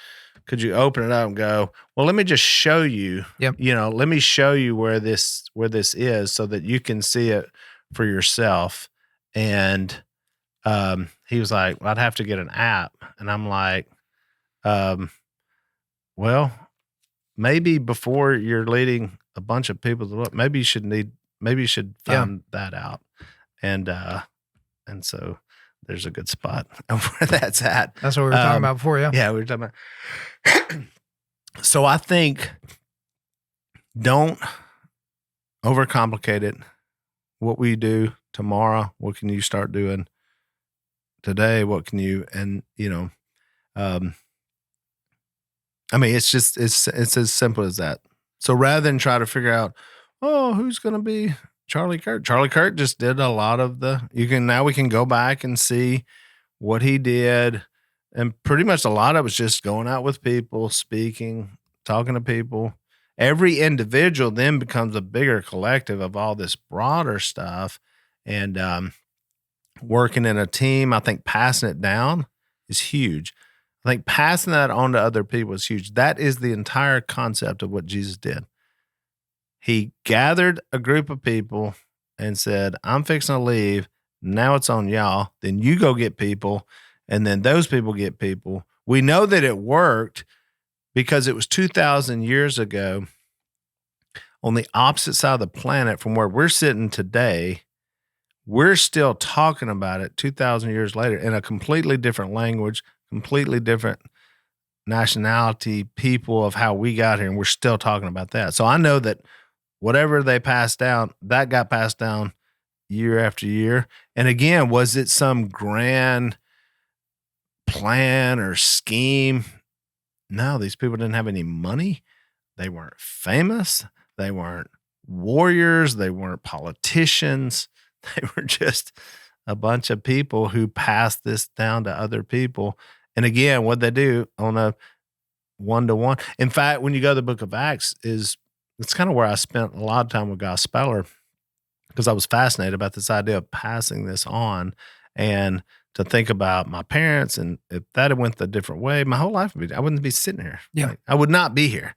could you open it up and go, well, let me just show you, let me show you where this is so that you can see it for yourself. And he was like, well, I'd have to get an app. And I'm like, well, maybe before you're leading a bunch of people to look, maybe you should find that out. And so there's a good spot of where that's at. That's what we were talking about before, yeah. Yeah, we were talking about. So I think don't overcomplicate it. What will you do tomorrow? What can you start doing today? What can you, and I mean, it's as simple as that. So rather than try to figure out, who's going to be Charlie Kirk? Charlie Kirk just did a lot of now we can go back and see what he did. And pretty much a lot of it was just going out with people, speaking, talking to people. Every individual then becomes a bigger collective of all this broader stuff. And working in a team, I think passing it down is huge. I think passing that on to other people is huge. That is the entire concept of what Jesus did. He gathered a group of people and said, I'm fixing to leave. Now it's on y'all. Then you go get people. And then those people get people. We know that it worked because it was 2,000 years ago on the opposite side of the planet from where we're sitting today. We're still talking about it 2,000 years later in a completely different language, completely different nationality, people of how we got here, and we're still talking about that. So I know that whatever they passed down, that got passed down year after year. And again, was it some grand plan or scheme? No, these people didn't have any money. They weren't famous. They weren't warriors. They weren't politicians. They were just a bunch of people who passed this down to other people. And again, what they do on a one-to-one. In fact, when you go to the book of Acts, it's kind of where I spent a lot of time with Goss Speller, because I was fascinated about this idea of passing this on, and to think about my parents, and if that had went a different way, my whole life would be, I wouldn't be sitting here. Yeah. Like, I would not be here.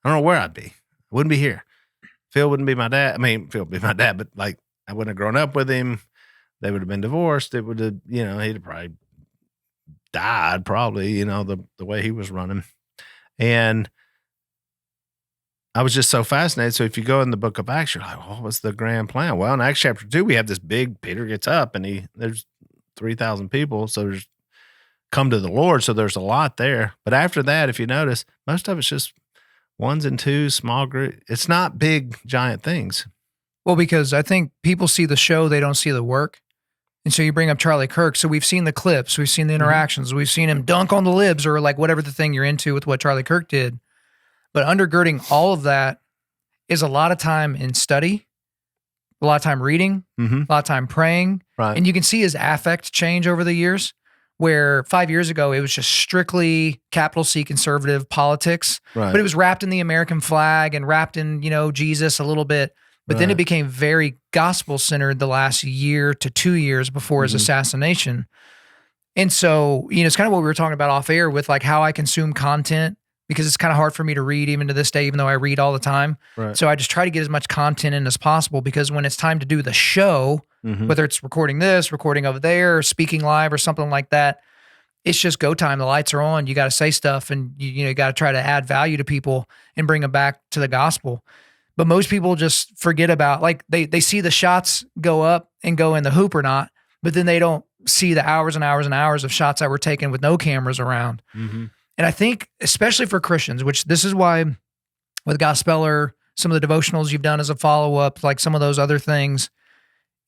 I don't know where I'd be. I wouldn't be here. Phil wouldn't be my dad. I mean, Phil would be my dad, but like I wouldn't have grown up with him. They would have been divorced. It would have, he'd have probably died, probably, the way he was running. And I was just so fascinated. So if you go in the book of Acts, you're like, what was the grand plan? Well, in Acts chapter 2, we have this big, Peter gets up and there's 3,000 people. So there's come to the Lord. So there's a lot there. But after that, if you notice, most of it's just ones and twos, small group. It's not big, giant things. Well, because I think people see the show, they don't see the work. And so you bring up Charlie Kirk. So we've seen the clips, we've seen the interactions, we've seen him dunk on the libs or like whatever the thing you're into with what Charlie Kirk did. But undergirding all of that is a lot of time in study, a lot of time reading, a lot of time praying. Right. And you can see his affect change over the years, where 5 years ago, it was just strictly capital C conservative politics, right. But it was wrapped in the American flag and wrapped in, Jesus a little bit. But then it became very gospel-centered the last year to 2 years before his assassination. And so, it's kind of what we were talking about off air with like how I consume content, because it's kind of hard for me to read even to this day, even though I read all the time. Right. So I just try to get as much content in as possible, because when it's time to do the show, whether it's recording this, recording over there, or speaking live or something like that, it's just go time. The lights are on. You got to say stuff, and you got to try to add value to people and bring them back to the gospel. But most people just forget about, like, they see the shots go up and go in the hoop or not, but then they don't see the hours and hours and hours of shots that were taken with no cameras around. And I think, especially for Christians, which this is why with Goss Speller, some of the devotionals you've done as a follow-up, like some of those other things,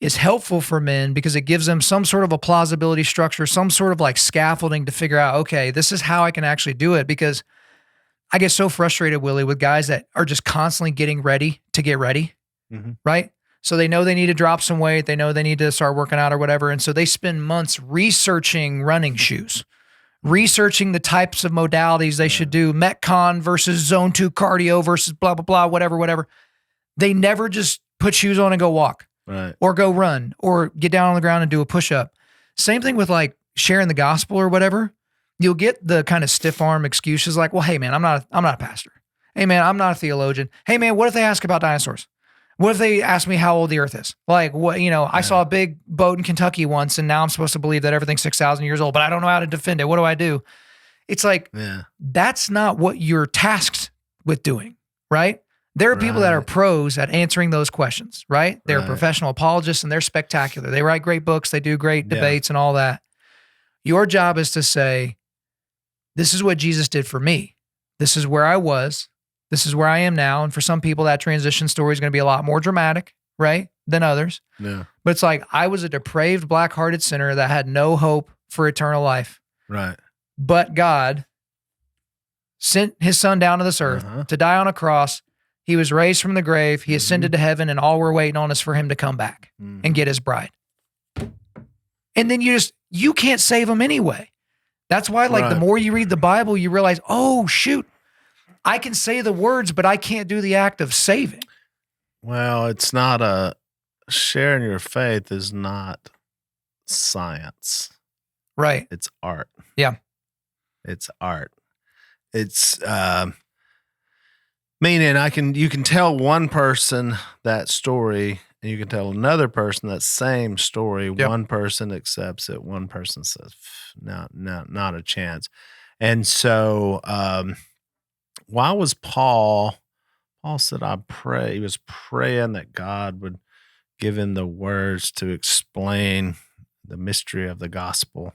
is helpful for men because it gives them some sort of a plausibility structure, some sort of like scaffolding to figure out, okay, this is how I can actually do it. Because I get so frustrated, Willie, with guys that are just constantly getting ready to get ready, right? So they know they need to drop some weight. They know they need to start working out or whatever. And so they spend months researching running shoes, researching the types of modalities they should do, Metcon versus zone 2 cardio versus blah, blah, blah, whatever. They never just put shoes on and go walk or go run or get down on the ground and do a push-up. Same thing with like sharing the gospel or whatever. You'll get the kind of stiff arm excuses like, well, hey man, I'm not a pastor. Hey man, I'm not a theologian. Hey man, what if they ask about dinosaurs? What if they ask me how old the earth is? Like what, I saw a big boat in Kentucky once and now I'm supposed to believe that everything's 6,000 years old, but I don't know how to defend it. What do I do? It's like, that's not what you're tasked with doing, right? There are people that are pros at answering those questions, right? They're professional apologists and they're spectacular. They write great books. They do great debates and all that. Your job is to say, this is what Jesus did for me. This is where I was. This is where I am now. And for some people, that transition story is going to be a lot more dramatic, right, than others. Yeah. But it's like, I was a depraved, black-hearted sinner that had no hope for eternal life. Right. But God sent his son down to this earth to die on a cross. He was raised from the grave. He ascended to heaven, and all we're waiting on is for him to come back and get his bride. And then you can't save him anyway. That's why, the more you read the Bible, you realize, oh, shoot, I can say the words, but I can't do the act of saving. Well, it's not sharing your faith is not science. Right. It's art. Yeah. It's art. It's, meaning you can tell one person that story and you can tell another person that same story. Yep. One person accepts it. One person says, no, not a chance. And so, why was Paul said, I pray. He was praying that God would give him the words to explain the mystery of the gospel.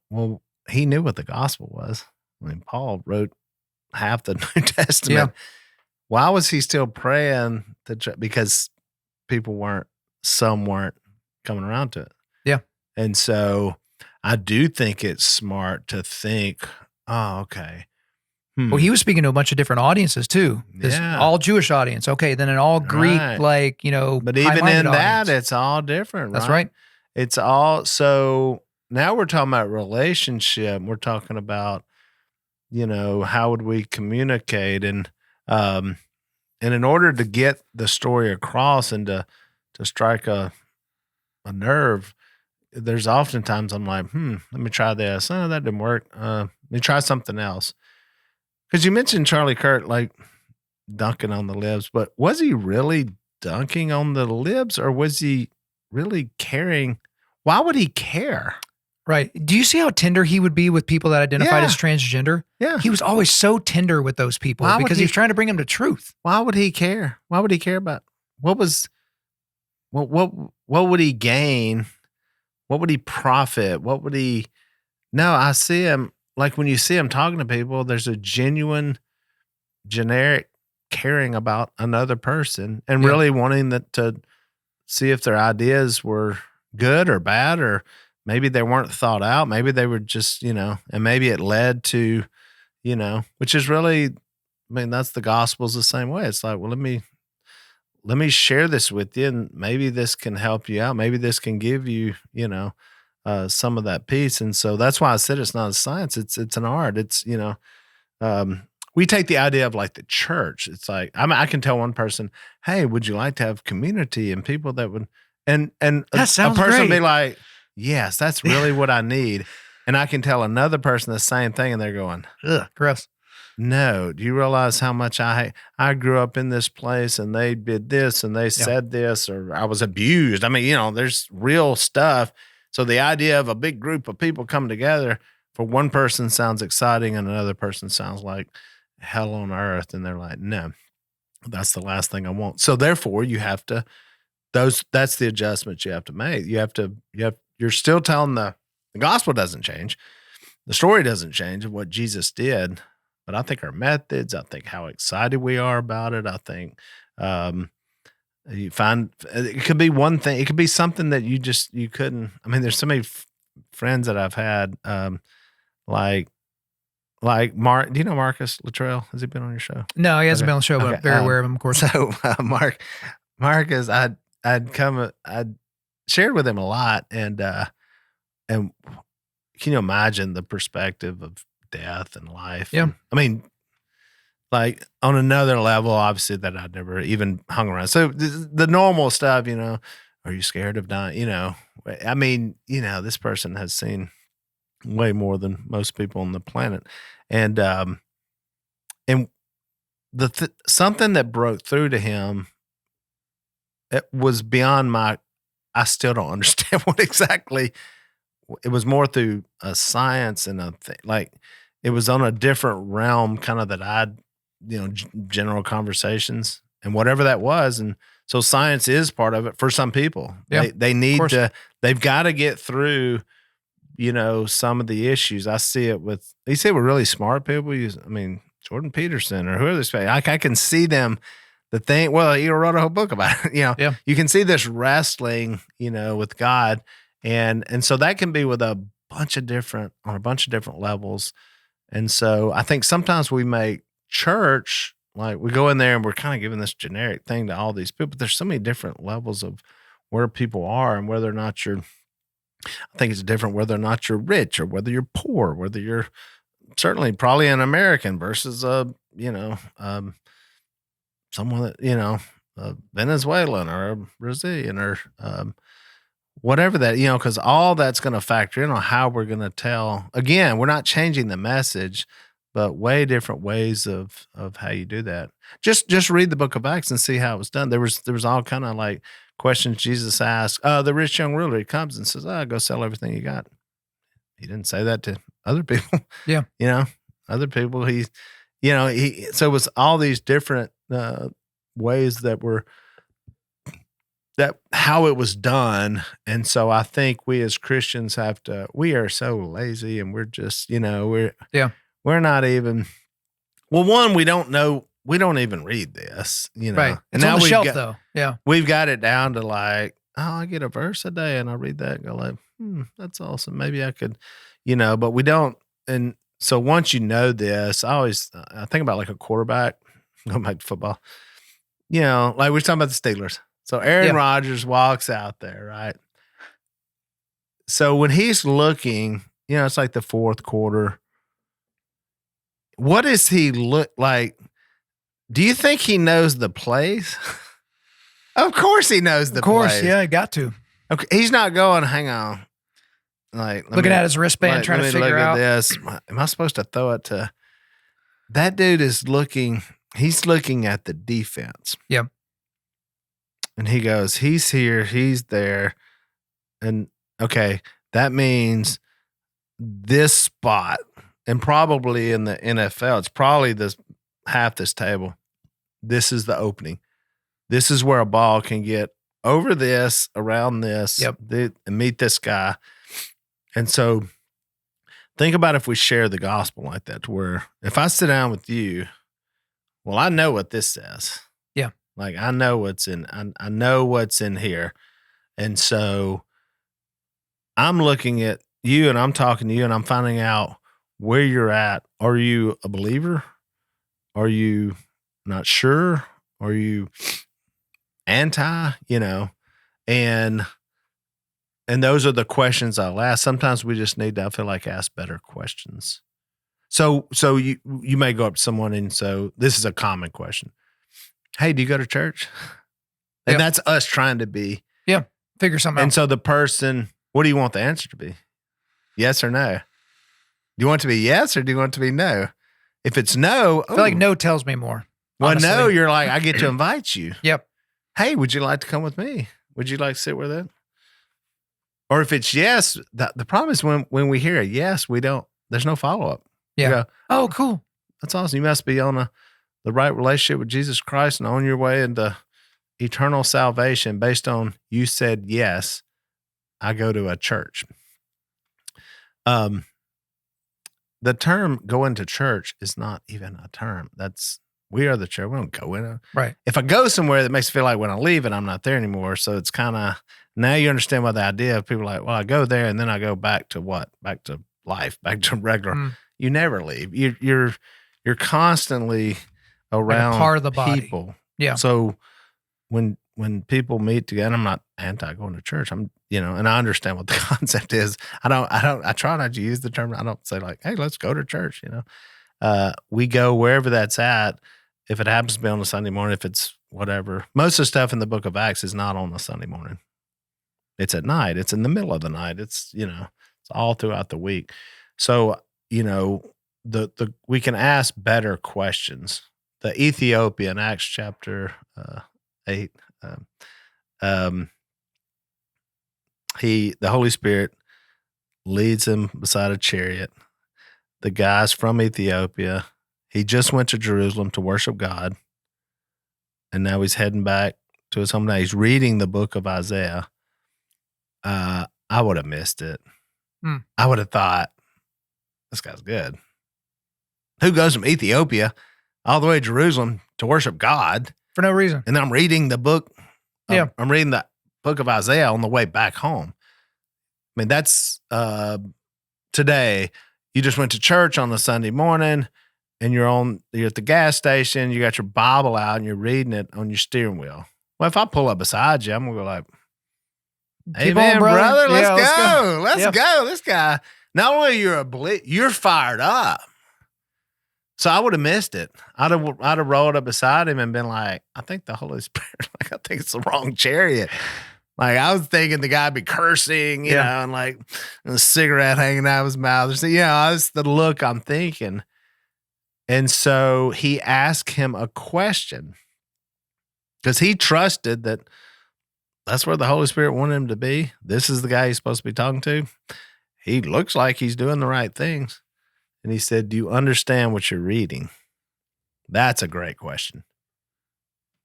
Well, he knew what the gospel was. I mean, Paul wrote half the New Testament. Yeah. Why was he still praying? Because some weren't coming around to it. Yeah. And so I do think it's smart to think, oh, okay. Well, he was speaking to a bunch of different audiences too. Yeah. All Jewish audience. Okay. Then an all Greek, but even in that, it's all different. That's right. It's all, so now we're talking about relationship. We're talking about, how would we communicate? And in order to get the story across and to strike a nerve, there's oftentimes I'm like, let me try this. Oh, that didn't work. Let me try something else. Because you mentioned Charlie Kirk, dunking on the libs, but was he really dunking on the libs or was he really caring? Why would he care? Right. Do you see how tender he would be with people that identified as transgender? Yeah. He was always so tender with those people because he was trying to bring them to truth. Why would he care? Why would he care about what would he gain? What would he profit? I see him, when you see him talking to people, there's a genuine, generic caring about another person and really wanting to see if their ideas were good or bad, or maybe they weren't thought out. Maybe they were just, and maybe it led to, which is really, that's the gospel's the same way. It's like, well, let me share this with you and maybe this can help you out. Maybe this can give you, some of that peace. And so that's why I said it's not a science. It's an art. It's, we take the idea of the church. It's like, I can tell one person, hey, would you like to have community and people that would, and that sounds a person great. Be like, yes, that's really what I need. And I can tell another person the same thing and they're going, ugh, gross. No, do you realize how much I grew up in this place and they did this and they said this, or I was abused. There's real stuff. So the idea of a big group of people coming together for one person sounds exciting and another person sounds like hell on earth. And they're like, no, that's the last thing I want. So therefore you have to, that's the adjustments you have to make. You're still telling the gospel doesn't change. The story doesn't change of what Jesus did. But I think our methods, I think how excited we are about it. I think you find it could be one thing. It could be something that you couldn't. There's so many friends that I've had, like Mark. Do you know Marcus Luttrell? Has he been on your show? No, he hasn't been on the show, but I'm very aware of him, of course. So Marcus, I'd shared with him a lot, and can you imagine the perspective of death and life? Yeah. On another level, obviously, that I'd never even hung around. So the normal stuff, are you scared of dying? This person has seen way more than most people on the planet. And something that broke through to him, it was beyond I still don't understand what exactly. It was more through a science and a thing, it was on a different realm kind of that general conversations and whatever that was. And so science is part of it for some people. Yeah, they need they've got to get through, some of the issues. You see it with really smart people. Jordan Peterson or whoever this, I can see them. He wrote a whole book about it. Yeah. You can see this wrestling, with God. And so that can be with on a bunch of different levels. And so I think sometimes we make church, like we go in there and we're kind of giving this generic thing to all these people, but there's so many different levels of where people are and whether or not I think it's different whether or not you're rich or whether you're poor, whether you're certainly probably an American versus someone that, a Venezuelan or a Brazilian or whatever that, because all that's going to factor in on how we're going to tell. Again, we're not changing the message, but way different ways of how you do that. Just read the book of Acts and see how it was done. There was all kind of like questions Jesus asked. The rich young ruler, he comes and says, go sell everything you got. He didn't say that to other people. Yeah. Other people, so it was all these different ways that how it was done. And so I think we as Christians we are so lazy and we're just, we're not even, one, we don't know, we don't even read this, Right. And it's now on the shelf though. Yeah. We've got it down to like, I get a verse a day and I read that and go like, that's awesome. Maybe I could, but we don't. And so once you know this, I think about like a quarterback, going back to football, like we were talking about the Steelers. So Aaron Rodgers walks out there, right? So when he's looking, it's like the fourth quarter. What does he look like? Do you think he knows the plays? Of course he knows the plays. Yeah, I got to. Okay, he's not going, hang on. Like looking at his wristband, trying to figure out this. Am I supposed to throw it to that dude? He's looking at the defense. Yep. And he goes, he's here, he's there. And okay, that means this spot, and probably in the NFL, it's probably half this table. This is the opening. This is where a ball can get over this, around this, and meet this guy. And so think about if we share the gospel like that, to where if I sit down with you, well, I know what this says. Yeah. Like I know what's in here. And so I'm looking at you and I'm talking to you and I'm finding out where you're at. Are you a believer? Are you not sure? Are you anti, and those are the questions I'll ask. Sometimes we just need to, I feel like, ask better questions. So you may go up to someone and so this is a common question. Hey, do you go to church? And that's us trying to be. Yeah. Figure something out. And so the person, what do you want the answer to be? Yes or no? Do you want it to be yes or do you want it to be no? If it's no, I feel like no tells me more. Well, honestly. no, you're like, I get to invite you. Yep. Hey, would you like to come with me? Would you like to sit with it? Or if it's yes, the problem is when we hear a yes, there's no follow-up. Yeah. Go, oh, cool. That's awesome. You must be on the right relationship with Jesus Christ and on your way into eternal salvation based on you said yes, I go to a church. The term go into church is not even a term. We are the church. We don't go in. Right. If I go somewhere, that makes me feel like when I leave it, I'm not there anymore. So it's kind of, now you understand what the idea of people are like, well, I go there and then I go back to what? Back to life, back to regular. You never leave. You're constantly around like a part of the body. People. Yeah. So when people meet together, I'm not anti going to church. I'm, and I understand what the concept is. I try not to use the term. I don't say like, hey, let's go to church. We go wherever that's at. If it happens to be on a Sunday morning, if it's whatever. Most of the stuff in the book of Acts is not on a Sunday morning. It's at night. It's in the middle of the night. It's, it's all throughout the week. So, we can ask better questions. The Ethiopian, Acts chapter 8, the Holy Spirit leads him beside a chariot. The guy's from Ethiopia. He just went to Jerusalem to worship God, and now he's heading back to his home. Now he's reading the book of Isaiah. I would have missed it. I would have thought, this guy's good. Who goes from Ethiopia all the way to Jerusalem to worship God for no reason? And I'm reading the book. I'm reading the book of Isaiah on the way back home. I mean, that's today. You just went to church on the Sunday morning, and you're at the gas station. You got your Bible out, and you're reading it on your steering wheel. Well, if I pull up beside you, I'm gonna go like, "Hey, man, brother, let's go. Let's go. This guy. Not only you're fired up." So I would have missed it. I'd have rolled up beside him and been like, I think the Holy Spirit, I think it's the wrong chariot. Like, I was thinking the guy be cursing, you know, and like a cigarette hanging out of his mouth. So, that's the look I'm thinking. And so he asked him a question because he trusted that that's where the Holy Spirit wanted him to be. This is the guy he's supposed to be talking to. He looks like he's doing the right things. And he said, do you understand what you're reading? That's a great question.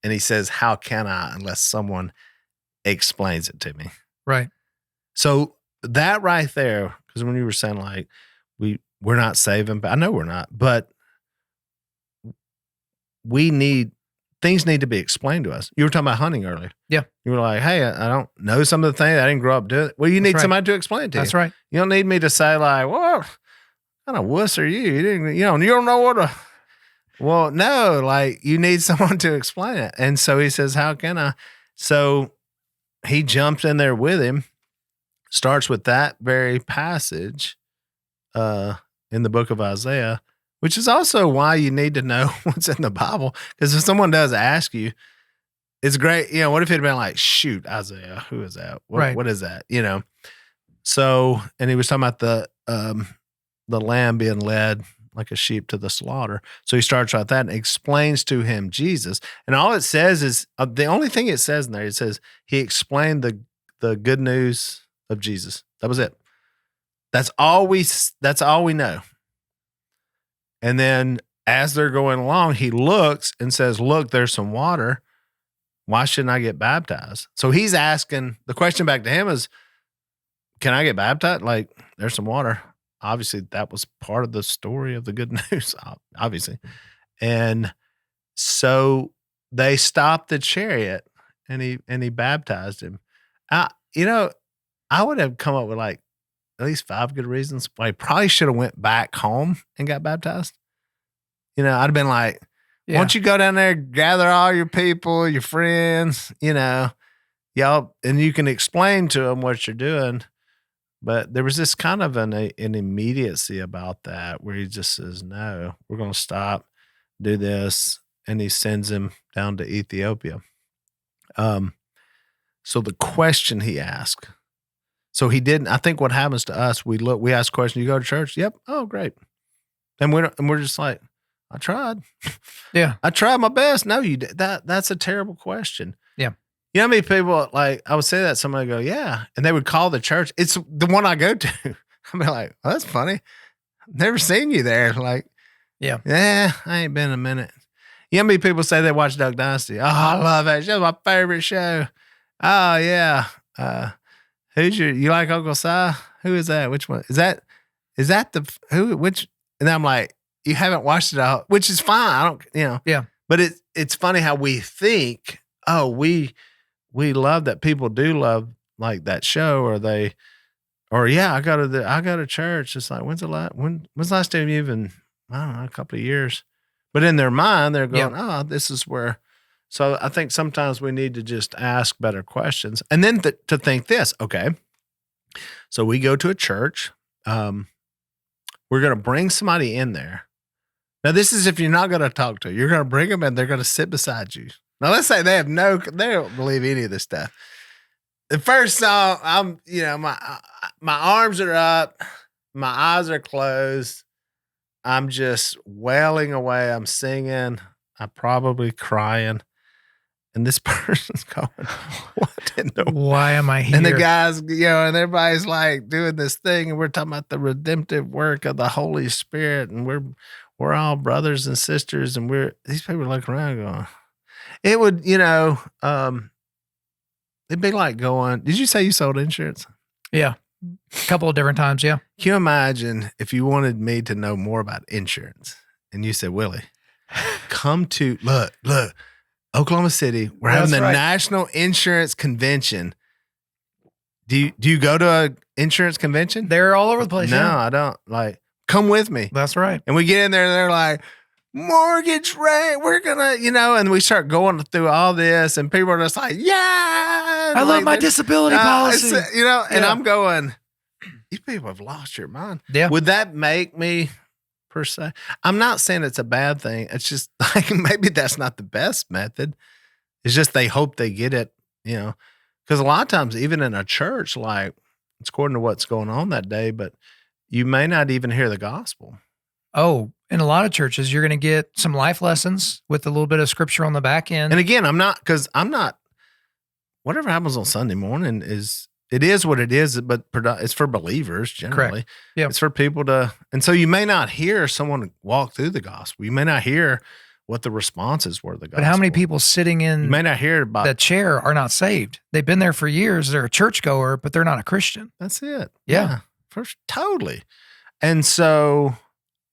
And he says, how can I unless someone explains it to me? Right. So that right there, because when you were saying like, we're not saving, I know we're not, but things need to be explained to us. You were talking about hunting earlier. Yeah. You were like, hey, I don't know some of the things. I didn't grow up doing it. Well, you need somebody to explain it to you. That's right. You don't need me to say like, well, what kind of wuss are you? You didn't, you don't know what a, well, no, like you need someone to explain it. And so he says, how can I? So he jumps in there with him, starts with that very passage in the book of Isaiah, which is also why you need to know what's in the Bible. Because if someone does ask you, it's great. What if it had been like, shoot, Isaiah, who is that? What is that? So, and he was talking about the lamb being led like a sheep to the slaughter. So he starts with that and explains to him Jesus. And all it says is, the only thing it says in there, it says he explained the good news of Jesus. That was it. That's all we know. And then as they're going along, he looks and says, look, there's some water. Why shouldn't I get baptized? So he's asking, the question back to him is, can I get baptized? Like, there's some water. Obviously, that was part of the story of the good news, obviously. And so they stopped the chariot and he baptized him. I would have come up with like at least 5 good reasons why he probably should have went back home and got baptized. I'd have been like, why don't you go down there, gather all your people, your friends, y'all, and you can explain to them what you're doing. But there was this kind of an immediacy about that where he just says, no, we're going to stop, do this. And he sends him down to Ethiopia. So the question he asked, so he didn't, I think what happens to us, we ask questions, you go to church? Yep. Oh, great. And we're just like, I tried. Yeah. I tried my best. No, you did. That's a terrible question. Yeah. You know how many people, like, I would say that, somebody would go, yeah. And they would call the church. It's the one I go to. I'd be like, well, that's funny. I've never seen you there. Like, yeah, I ain't been in a minute. You know how many people say they watch Duck Dynasty? Oh, I love that show. My favorite show. Oh, yeah. You like Uncle Si? Who is that? Which one? Is that which? And I'm like, you haven't watched it all, which is fine. I don't, Yeah. But it's funny how we think, oh, we love that. People do love like that show, I go to church. It's like, when's the last time you even, I don't know, a couple of years. But in their mind, they're going, oh, this is where. So I think sometimes we need to just ask better questions. And then to think this, okay, so we go to a church. We're going to bring somebody in there. Now, this is if you're not going to talk to. You're going to bring them and they're going to sit beside you. Now, let's say they don't believe any of this stuff. The first song, my arms are up, my eyes are closed. I'm just wailing away. I'm singing. I'm probably crying. And this person's going, what in the why am I here? And the guys, and everybody's like doing this thing, and we're talking about the redemptive work of the Holy Spirit, and we're we're all brothers and sisters, and these people are looking around going, it would, it'd be like going, did you say you sold insurance? Yeah. A couple of different times, yeah. Can you imagine if you wanted me to know more about insurance and you said, Willie, come to, look, Oklahoma City, we're having the National Insurance Convention. Do you go to an insurance convention? They're all over the place. No, I don't. Like, come with me. That's right. And we get in there and they're like, mortgage rate, we're gonna, and we start going through all this, and people are just like, yeah, I love my disability policy, and I'm going, these people have lost your mind. Yeah. Would that make me, per se? I'm not saying it's a bad thing. It's just like, maybe that's not the best method. It's just they hope they get it, because a lot of times, even in a church, like, it's according to what's going on that day, but you may not even hear the gospel. Oh, in a lot of churches, you're going to get some life lessons with a little bit of scripture on the back end. And again, whatever happens on Sunday morning it is what it is, but it's for believers generally. Correct. Yeah. It's for people and so you may not hear someone walk through the gospel. You may not hear what the responses were to the gospel. But how many people sitting in you may not hear about that chair are not saved? They've been there for years. They're a churchgoer, but they're not a Christian. That's it. Yeah. Totally. And so,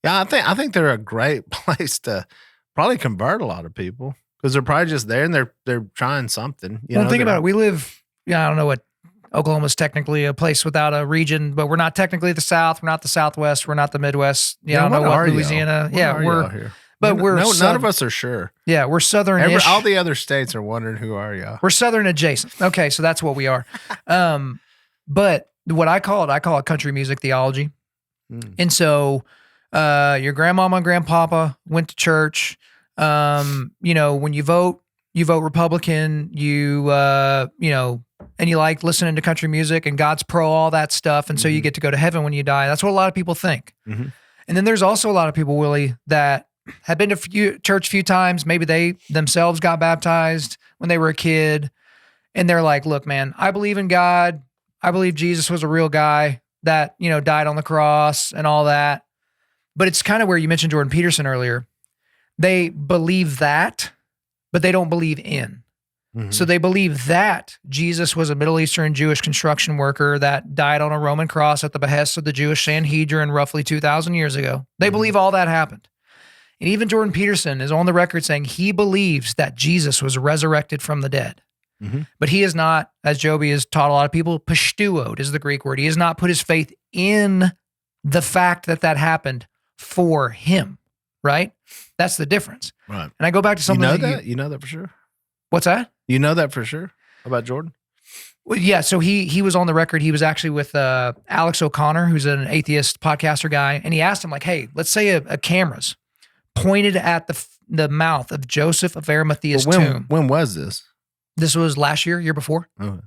yeah, I think they're a great place to probably convert a lot of people because they're probably just there and they're trying something. Think about it. We live, I don't know what, Oklahoma's technically a place without a region, but we're not technically the South. We're not the Southwest. We're not the Midwest. I don't know what Louisiana. We're here. But none of us are sure. Yeah, we're Southern-ish. All the other states are wondering who are y'all. We're Southern adjacent. Okay, so that's what we are. But what I call it country music theology. And so your grandmama and grandpapa went to church. When you vote Republican, and you like listening to country music and God's pro all that stuff. And so you get to go to heaven when you die. That's what a lot of people think. Mm-hmm. And then there's also a lot of people, Willie, that have been to church a few times. Maybe they themselves got baptized when they were a kid. And they're like, look, man, I believe in God. I believe Jesus was a real guy that, died on the cross and all that. But it's kind of where you mentioned Jordan Peterson earlier. They believe that, but they don't believe in. Mm-hmm. So they believe that Jesus was a Middle Eastern Jewish construction worker that died on a Roman cross at the behest of the Jewish Sanhedrin roughly 2,000 years ago. They believe all that happened. And even Jordan Peterson is on the record saying he believes that Jesus was resurrected from the dead. Mm-hmm. But he is not, as Joby has taught a lot of people, pishtuoed is the Greek word. He has not put his faith in the fact that happened for him, right? That's the difference. Right. And I go back to something You know that for sure? What's that? You know that for sure about Jordan? Well, yeah, so he was on the record. He was actually with Alex O'Connor, who's an atheist podcaster guy, and he asked him, like, hey, let's say a camera's pointed at the mouth of Joseph of Arimathea's tomb. When was this? This was last year before. Okay.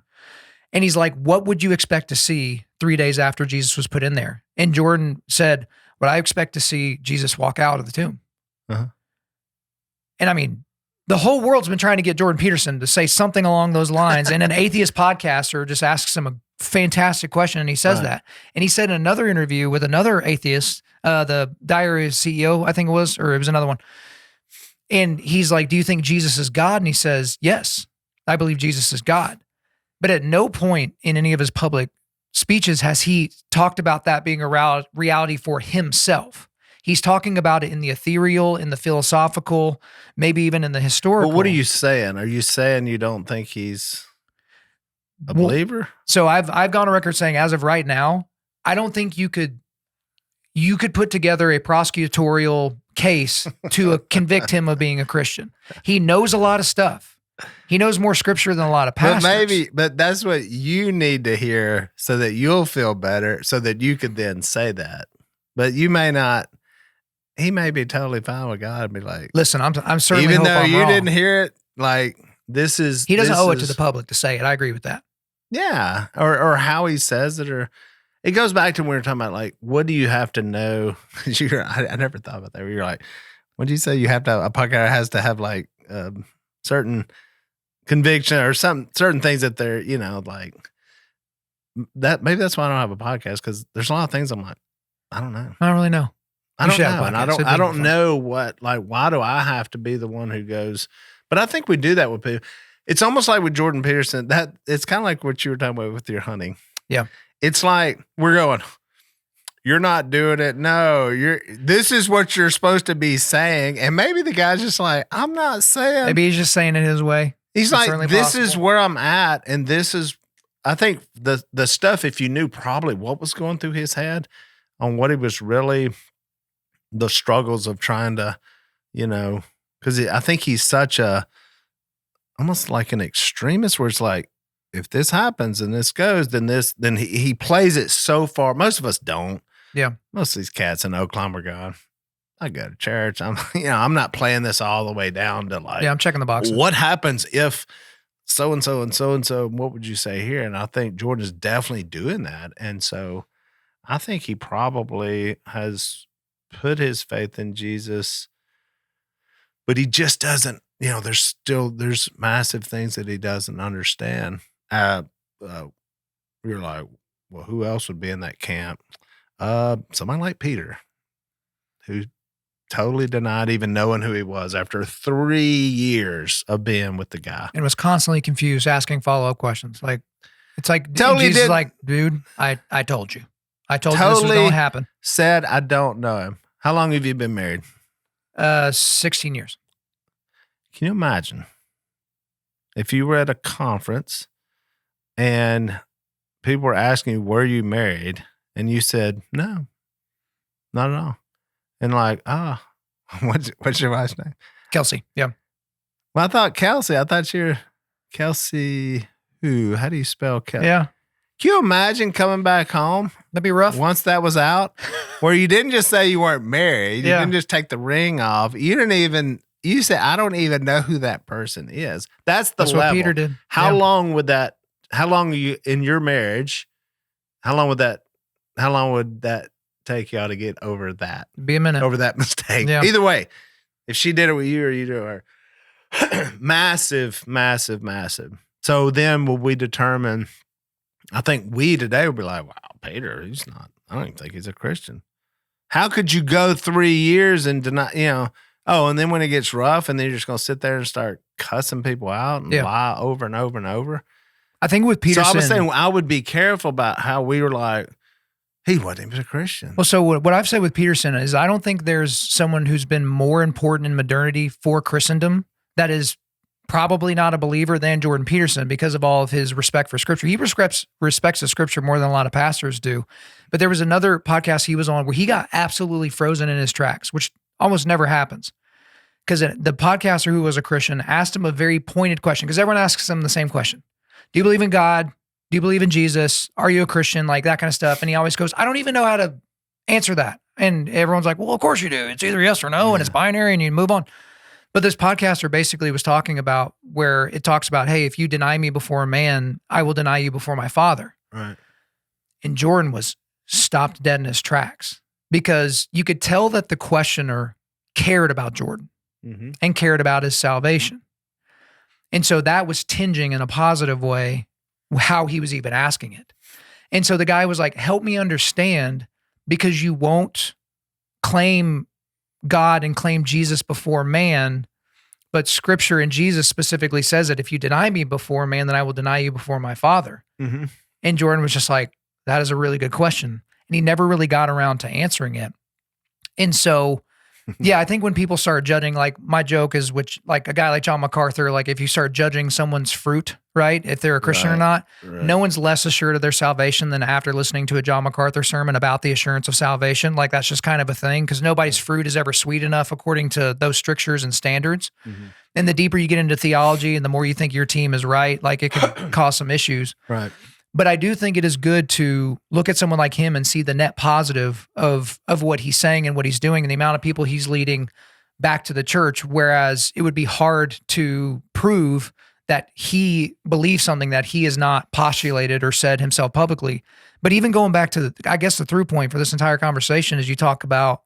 And he's like, what would you expect to see 3 days after Jesus was put in there? And Jordan said, what I expect to see Jesus walk out of the tomb. Uh-huh. And I mean, the whole world's been trying to get Jordan Peterson to say something along those lines. And an atheist podcaster just asks him a fantastic question, and he says that. And he said in another interview with another atheist, the Diary of CEO, I think it was, or it was another one. And he's like, do you think Jesus is God? And he says, yes, I believe Jesus is God. But at no point in any of his public speeches has he talked about that being a reality for himself. He's talking about it in the ethereal, in the philosophical, maybe even in the historical. Well, what are you saying? Are you saying you don't think he's a believer? So I've gone on record saying, as of right now, I don't think you could put together a prosecutorial case to convict him of being a Christian. He knows a lot of stuff. He knows more scripture than a lot of pastors. But that's what you need to hear so that you'll feel better, so that you could then say that. But you may not. He may be totally fine with God and be like, listen, I'm certainly even though I'm you wrong. Didn't hear it, like he doesn't owe it to the public to say it. I agree with that. Yeah, or how he says it, or it goes back to when we were talking about like, what do you have to know? I never thought about that. Where you're like, what do you say? You have to a podcast has to have like certain conviction or certain things that they're like that. Maybe that's why I don't have a podcast, because there's a lot of things I'm like, I don't know. I don't really know. I don't know. And I don't know why do I have to be the one who goes? But I think we do that with people. It's almost like with Jordan Peterson, that it's kind of like what you were talking about with your hunting. Yeah. It's like we're going, you're not doing it. No, this is what you're supposed to be saying. And maybe the guy's just like, I'm not saying. Maybe he's just saying it his way. He's like, this is where I'm at. And this is, I think the stuff, if you knew probably what was going through his head on what he was really, the struggles of trying to, because I think he's such almost like an extremist where it's like, if this happens and this goes, then he plays it so far. Most of us don't. Yeah. Most of these cats in Oklahoma are going, I go to church. I'm not playing this all the way down to like, I'm checking the boxes. What happens if so-and-so and so-and-so, what would you say here? And I think Jordan is definitely doing that. And so I think he probably has put his faith in Jesus, but he just doesn't, there's massive things that he doesn't understand. We were like, well, who else would be in that camp? Somebody like Peter, who totally denied even knowing who he was after 3 years of being with the guy. And was constantly confused, asking follow-up questions. Like, it's like, totally Jesus is like, dude, I told you. I told you this was going to happen. Said, I don't know him. How long have you been married? 16 years. Can you imagine if you were at a conference and people were asking you, were you married? And you said, no, not at all. And like, what's your wife's name? Kelsey. Yeah. Well, I thought Kelsey. I thought you're Kelsey who? How do you spell Kelsey? Yeah. Can you imagine coming back home? That'd be rough. Once that was out, where you didn't just say you weren't married. You didn't just take the ring off. You said, I don't even know who that person is. That's level. What Peter did. How long are you in your marriage? How long would that take y'all to get over that? Be a minute. Over that mistake. Yeah. Either way, if she did it with you or you did it with her, massive, massive, massive. So then will we determine, I think we today will be like, wow, Peter, I don't even think he's a Christian. How could you go 3 years and deny, and then when it gets rough and then you're just going to sit there and start cussing people out and lie over and over and over. I think with Peterson. So I was saying I would be careful about how we were like, he wasn't even a Christian. Well, so what I've said with Peterson is I don't think there's someone who's been more important in modernity for Christendom that is probably not a believer than Jordan Peterson because of all of his respect for Scripture. He respects the Scripture more than a lot of pastors do. But there was another podcast he was on where he got absolutely frozen in his tracks, which almost never happens. Because the podcaster who was a Christian asked him a very pointed question, because everyone asks him the same question. Do you believe in God? Do you believe in Jesus? Are you a Christian? Like that kind of stuff. And he always goes, I don't even know how to answer that. And everyone's like, well, of course you do. It's either yes or no, and it's binary and you move on. But this podcaster basically was talking about where it talks about, hey, if you deny me before a man, I will deny you before my Father. Right. And Jordan was stopped dead in his tracks because you could tell that the questioner cared about Jordan and cared about his salvation. And so that was tinging in a positive way how he was even asking it. And so the guy was like, help me understand, because you won't claim God and claim Jesus before man, but Scripture and Jesus specifically says that if you deny me before man, then I will deny you before my Father. Mm-hmm. And Jordan was just like, that is a really good question. And he never really got around to answering it. And so, I think when people start judging, like my joke is, which like a guy like John MacArthur, like if you start judging someone's fruit, right, if they're a Christian or not, no one's less assured of their salvation than after listening to a John MacArthur sermon about the assurance of salvation. Like that's just kind of a thing because nobody's fruit is ever sweet enough according to those strictures and standards. Mm-hmm. And the deeper you get into theology and the more you think your team is right, like it can cause some issues. Right. But I do think it is good to look at someone like him and see the net positive of what he's saying and what he's doing and the amount of people he's leading back to the church, whereas it would be hard to prove that he believes something that he has not postulated or said himself publicly. But even going back to, I guess the through point for this entire conversation is you talk about,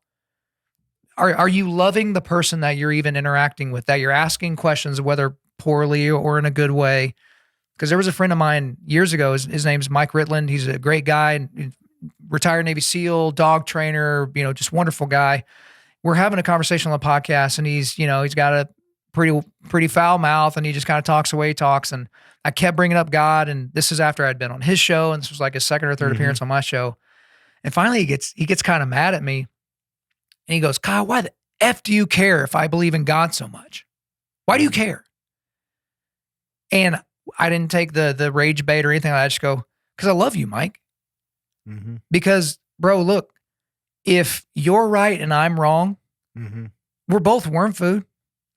are you loving the person that you're even interacting with, that you're asking questions, whether poorly or in a good way? Because there was a friend of mine years ago, his name's Mike Ritland. He's a great guy, retired Navy SEAL, dog trainer, just wonderful guy. We're having a conversation on the podcast, and he's got a pretty foul mouth, and he just kind of talks the way he talks. And I kept bringing up God, and this is after I'd been on his show, and this was like his second or third appearance on my show. And finally he gets kind of mad at me, and he goes, "Kyle, why the F do you care if I believe in God so much? Why do you care?" And I didn't take the rage bait or anything. I just go, "Because I love you, Mike." Mm-hmm. Because, bro, look, if you're right and I'm wrong, we're both worm food.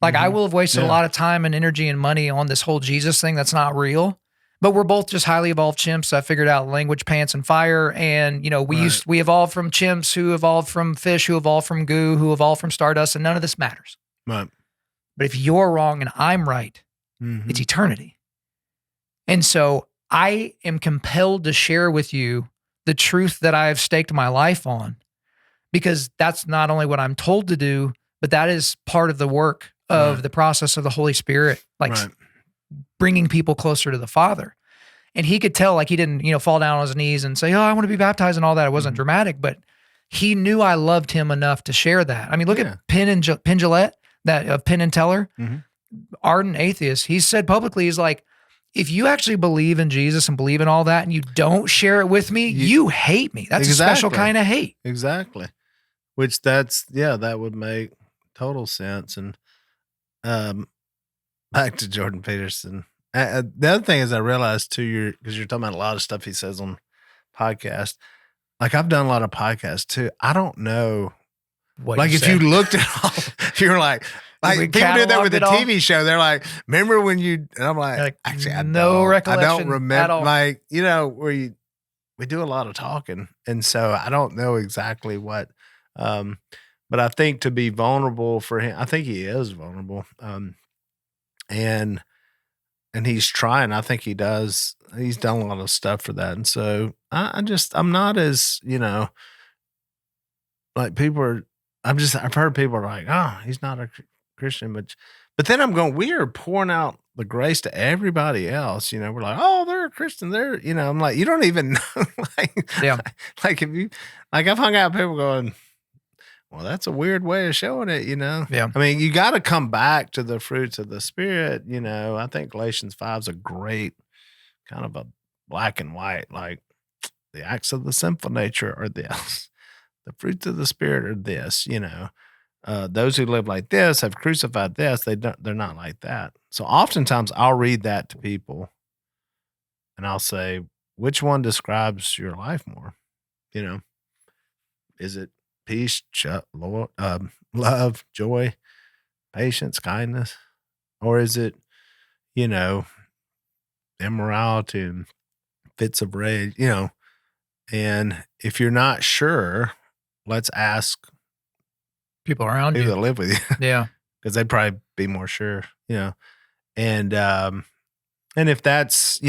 Like I will have wasted a lot of time and energy and money on this whole Jesus thing that's not real. But we're both just highly evolved chimps. I figured out language, pants, and fire. And, we evolved from chimps who evolved from fish, who evolved from goo, who evolved from stardust, and none of this matters. Right. But if you're wrong and I'm right, it's eternity. And so I am compelled to share with you the truth that I have staked my life on, because that's not only what I'm told to do, but that is part of the work of the process of the Holy Spirit, bringing people closer to the Father. And he could tell, like, he didn't, fall down on his knees and say, "Oh, I want to be baptized," and all that. It wasn't dramatic, but he knew I loved him enough to share that. I mean, look at Penn Jillette, that Penn and Teller, ardent atheist. He said publicly, he's like, if you actually believe in Jesus and believe in all that and you don't share it with me, you hate me. That's a special kind of hate. Exactly. Which that would make total sense. And back to Jordan Peterson. The other thing is I realized too, because you're talking about a lot of stuff he says on podcast. Like I've done a lot of podcasts too. I don't know. Like if you looked at all, you're like people do that with the TV show. They're like, "Remember when you?" And I'm like, actually, I don't remember. Like where we do a lot of talking, and so I don't know exactly what. But I think to be vulnerable for him, I think he is vulnerable. And he's trying. I think he does. He's done a lot of stuff for that, and so I'm not as like people are. I've heard people are like, "Oh, he's not a Christian," but then I'm going, we are pouring out the grace to everybody else. We're like, "Oh, they're a Christian." They're, I'm like, you don't even know. Like if you, like I've hung out with people going, "Well, that's a weird way of showing it," Yeah. I mean, you got to come back to the fruits of the Spirit. I think Galatians 5 is a great kind of a black and white, like the acts of the sinful nature are this. The fruits of the Spirit are this, those who live like this have crucified this. They're not like that. So oftentimes I'll read that to people and I'll say, which one describes your life more? Is it peace, love, joy, patience, kindness? Or is it, immorality and fits of rage, And if you're not sure, let's ask people around people you that live with you. Yeah. Because they'd probably be more sure, And if that's,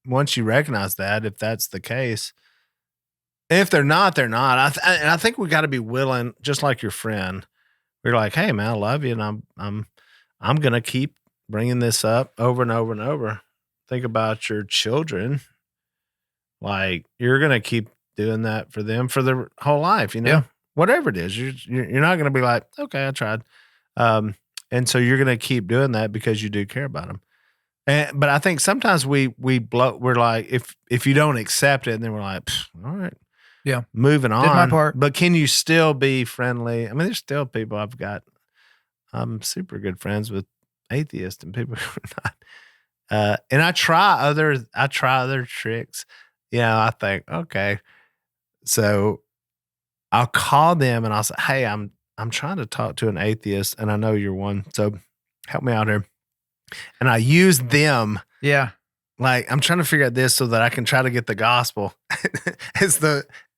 once you recognize that, if that's the case, if they're not, they're not. And I think we got to be willing, just like your friend. We're like, "Hey, man, I love you, and I'm gonna keep bringing this up over and over and over." Think about your children. Like you're gonna keep doing that for them for their whole life, Yeah. Whatever it is, you're not gonna be like, "Okay, I tried," and so you're gonna keep doing that because you do care about them. But I think sometimes we blow. We're like, if you don't accept it, and then we're like, "All right." Yeah. Moving on. Did my part. But can you still be friendly? I mean, there's still people I'm super good friends with atheists and people who are not. And I try other tricks. I think, okay. So I'll call them and I'll say, "Hey, I'm trying to talk to an atheist and I know you're one. So help me out here." And I use them. Yeah. Like I'm trying to figure out this so that I can try to get the gospel.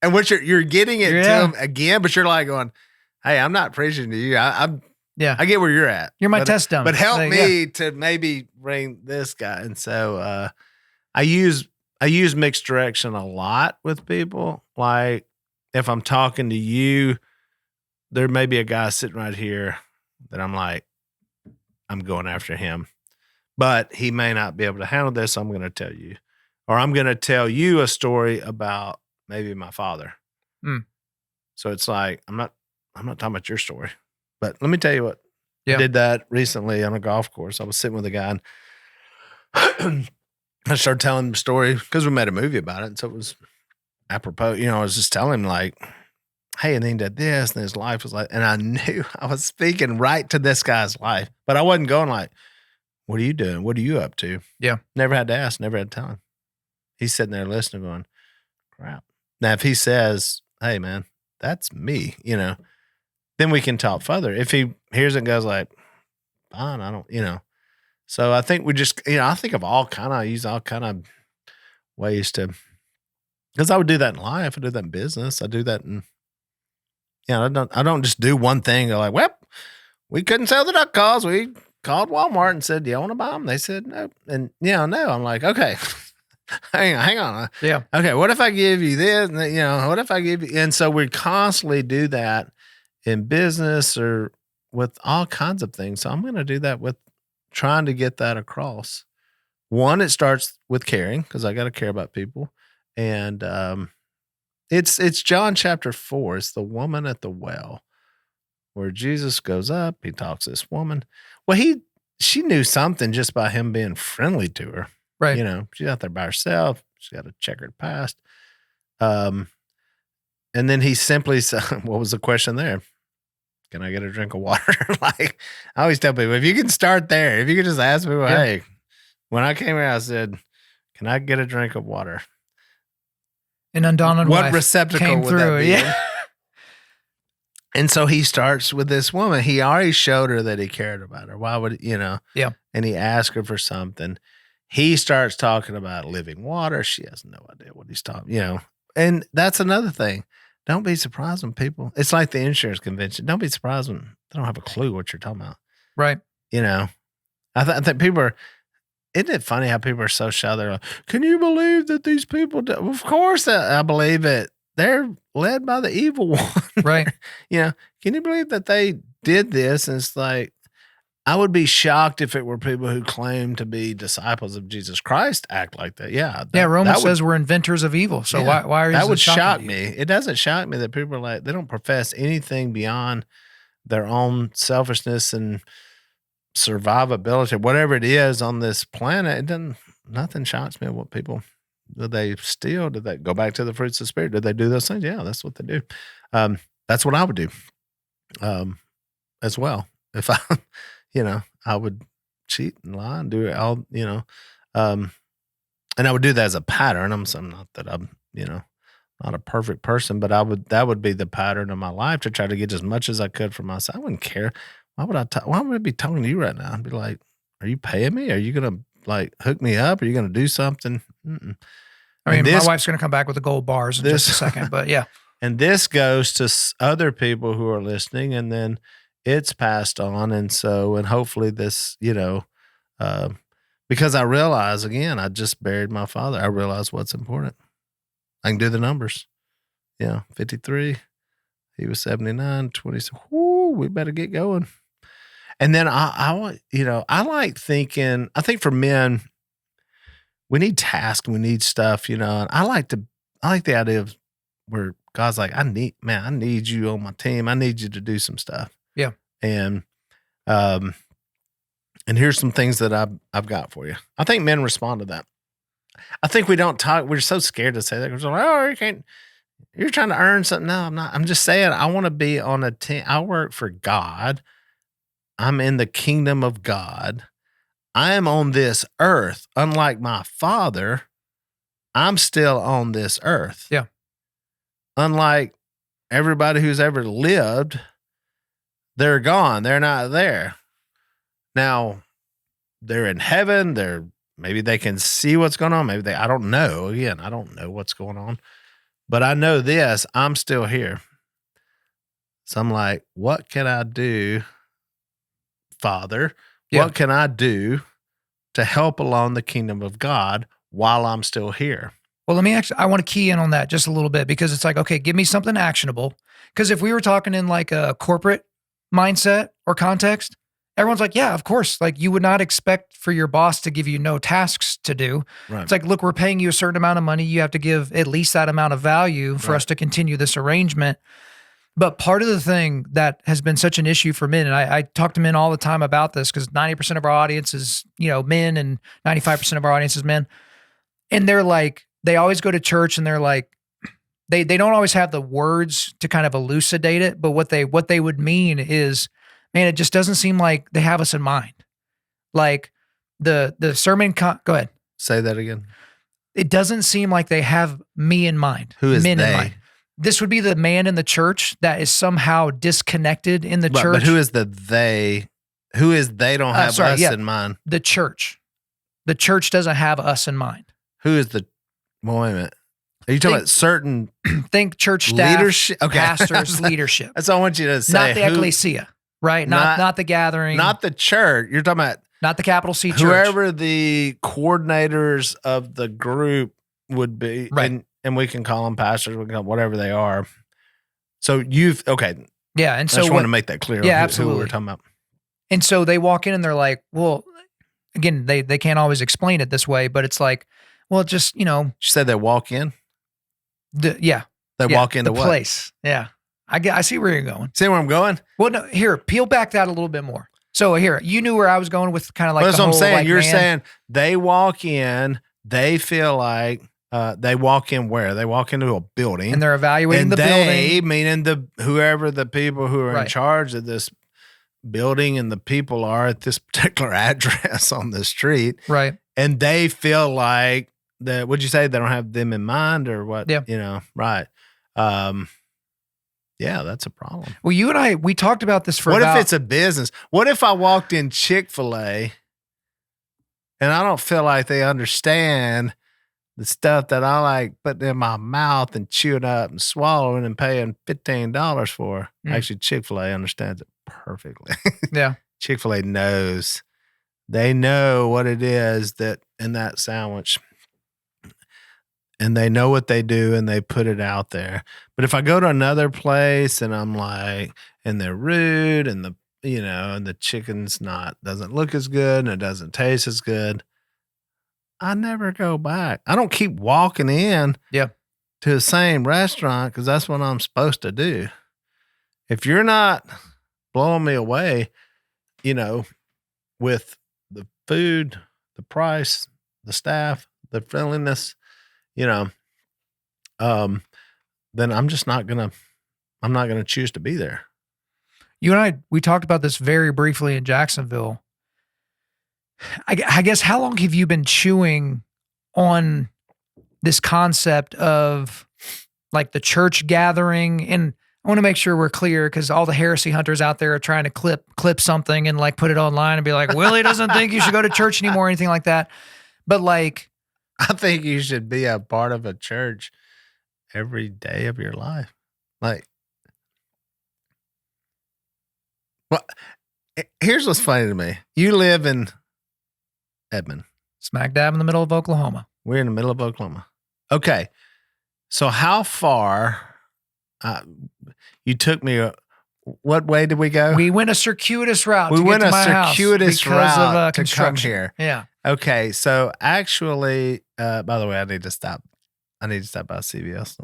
And what you're getting it to them again, but you're like going, "Hey, I'm not preaching to you. I get where you're at. You're my test dummy. But help me to maybe bring this guy." And so I use mixed direction a lot with people. Like if I'm talking to you, there may be a guy sitting right here that I'm like, I'm going after him. But he may not be able to handle this, so I'm going to tell you. Or I'm going to tell you a story about maybe my father. Mm. So it's like, I'm not talking about your story, but let me tell you what. Yeah. I did that recently on a golf course. I was sitting with a guy and I started telling him the story because we made a movie about it. And so it was apropos, I was just telling him like, hey, and then he did this and his life was like, and I knew I was speaking right to this guy's life, but I wasn't going like, what are you doing? What are you up to? Yeah. Never had to ask, never had to tell him. He's sitting there listening going, crap. Now, if he says, hey man, that's me, then we can talk further. If he hears it and goes like, fine, I don't, So I think we just, I think of use all kind of ways to, because I would do that in life. I do that in business. I do that in, I don't just do one thing. Go like, well, we couldn't sell the duck calls. We called Walmart and said, do you want to buy them? They said no. And no. I'm like, okay, hang on. Yeah. Okay. What if I give you this? What if I give you, and so we constantly do that in business or with all kinds of things. So I'm going to do that with trying to get that across. One, it starts with caring because I got to care about people. And it's John chapter 4. It's the woman at the well where Jesus goes up. He talks to this woman. Well, she knew something just by him being friendly to her. Right. She's out there by herself. She's got a checkered past. And then he simply said, what was the question there? Can I get a drink of water? Like I always tell people, if you can start there, if you could just ask people, hey, when I came here, I said, can I get a drink of water? An Undaunted Life. What receptacle would that be? Yeah. And so he starts with this woman. He already showed her that he cared about her. Why would, Yeah. And he asked her for something. He starts talking about living water. She has no idea what he's talking, And that's another thing. Don't be surprised when people, it's like the insurance convention. Don't be surprised when they don't have a clue what you're talking about. Right. I think people are, isn't it funny how people are so shy? They're like, can you believe that these people do? Of course I believe it. They're led by the evil one. Right. Can you believe that they did this? And it's like, I would be shocked if it were people who claim to be disciples of Jesus Christ act like that. Yeah. Romans says we're inventors of evil. So why are you? That would shock me. It doesn't shock me that people are like, they don't profess anything beyond their own selfishness and survivability, whatever it is on this planet. Nothing shocks me what people, did they steal? Did they go back to the fruits of the spirit? Did they do those things? Yeah, that's what they do. That's what I would do as well. If I, I would cheat and lie and do it all, and I would do that as a pattern. I'm not that I'm, not a perfect person, but that would be the pattern of my life to try to get as much as I could for myself. I wouldn't care. Why would I be talking to you right now? I'd be like, are you paying me? Are you going to like hook me up? Are you going to do something? Mm-mm. My wife's going to come back with the gold bars in just a second, but yeah. And this goes to other people who are listening, and then it's passed on. And hopefully this, because I realize, again, I just buried my father. I realize what's important. I can do the numbers. 53. He was 79, 20. So, we better get going. And then I like thinking, I think for men, we need tasks, we need stuff, and I like the idea of where God's like, I need you on my team. I need you to do some stuff. Yeah. And here's some things that I've got for you. I think men respond to that. I think we don't talk. We're so scared to say that. We're like, you can't, you're trying to earn something. No, I'm not. I'm just saying, I want to be on a team. I work for God. I'm in the kingdom of God. I am on this earth. Unlike my father, I'm still on this earth. Yeah. Unlike everybody who's ever lived, they're gone. They're not there. Now, they're in heaven. Maybe they can see what's going on. Maybe I don't know. Again, I don't know what's going on. But I know this, I'm still here. So I'm like, what can I do, Father? Yeah. What can I do to help along the kingdom of God while I'm still here? Well, I want to key in on that just a little bit, because it's like, okay, give me something actionable. Because if we were talking in like a corporate mindset or context, everyone's like, yeah, of course. Like you would not expect for your boss to give you no tasks to do. Right. It's like, look, we're paying you a certain amount of money. You have to give at least that amount of value for us to continue this arrangement. But part of the thing that has been such an issue for men, and I talk to men all the time about this because 90% of our audience is, men and 95% of our audience is men. And they're like, they always go to church and they're like, they don't always have the words to kind of elucidate it. But what they would mean is, man, it just doesn't seem like they have us in mind. Like the sermon, go ahead. Say that again. It doesn't seem like they have me in mind. Who is men they? In mind. This would be the man in the church that is somehow disconnected in the church. But who is the they? Who is they don't have us in mind? The church. The church doesn't have us in mind. Who is the, well, wait a minute. Are you talking about certain think church staff, leadership? Okay. Pastors, leadership. That's all I want you to say. Not the ecclesia, right? Not the gathering. Not the church. You're talking about not the capital C church. Whoever the coordinators of the group would be. Right. And we can call them pastors, we can call them whatever they are. So okay. Yeah. And so I just want to make that clear. Yeah, absolutely. Who we're talking about. And so they walk in and they're like, well, again, they can't always explain it this way, but it's like, well, just, She said they walk in? They walk into the what? place. Yeah. I see where you're going. See where I'm going? Well, no, here, peel back that a little bit more. So here, you knew where I was going with kind of like that's the what whole, I'm saying. like, You're saying they walk in, they feel like they walk in where? They walk into a building. And they're evaluating the building. Meaning whoever the people who are in charge of this building and the people are at this particular address on the street. Right. And they feel like that, would you say they don't have them in mind or what? Yeah. Right. Yeah, that's a problem. Well, you and I, we talked about this What if it's a business? What if I walked in Chick-fil-A and I don't feel like they understand the stuff that I like putting in my mouth and chewing up and swallowing and paying $15 for? Actually, Chick-fil-A understands it perfectly. Yeah. Chick-fil-A knows. They know what it is that in that sandwich. And they know what they do and they put it out there. But if I go to another place and I'm like, and they're rude and and the chicken's doesn't look as good and it doesn't taste as good, I never go back. I don't keep walking in to the same restaurant because that's what I'm supposed to do. If you're not blowing me away, with the food, the price, the staff, the friendliness, then I'm just not going to choose to be there. You and I, we talked about this very briefly in Jacksonville. I guess, how long have you been chewing on this concept of like the church gathering? And I want to make sure we're clear because all the heresy hunters out there are trying to clip something and like put it online and be like, Willie doesn't think you should go to church anymore or anything like that. But like, I think you should be a part of a church every day of your life. Like, well, here's what's funny to me. You live in Edmond. Smack dab in the middle of Oklahoma. We're in the middle of Oklahoma. Okay. So how far you took me, what way did we go? We went a circuitous route we to went get to a my circuitous house because route of to construction. Come here. Yeah. Okay. So actually, by the way, I need to stop by CVS.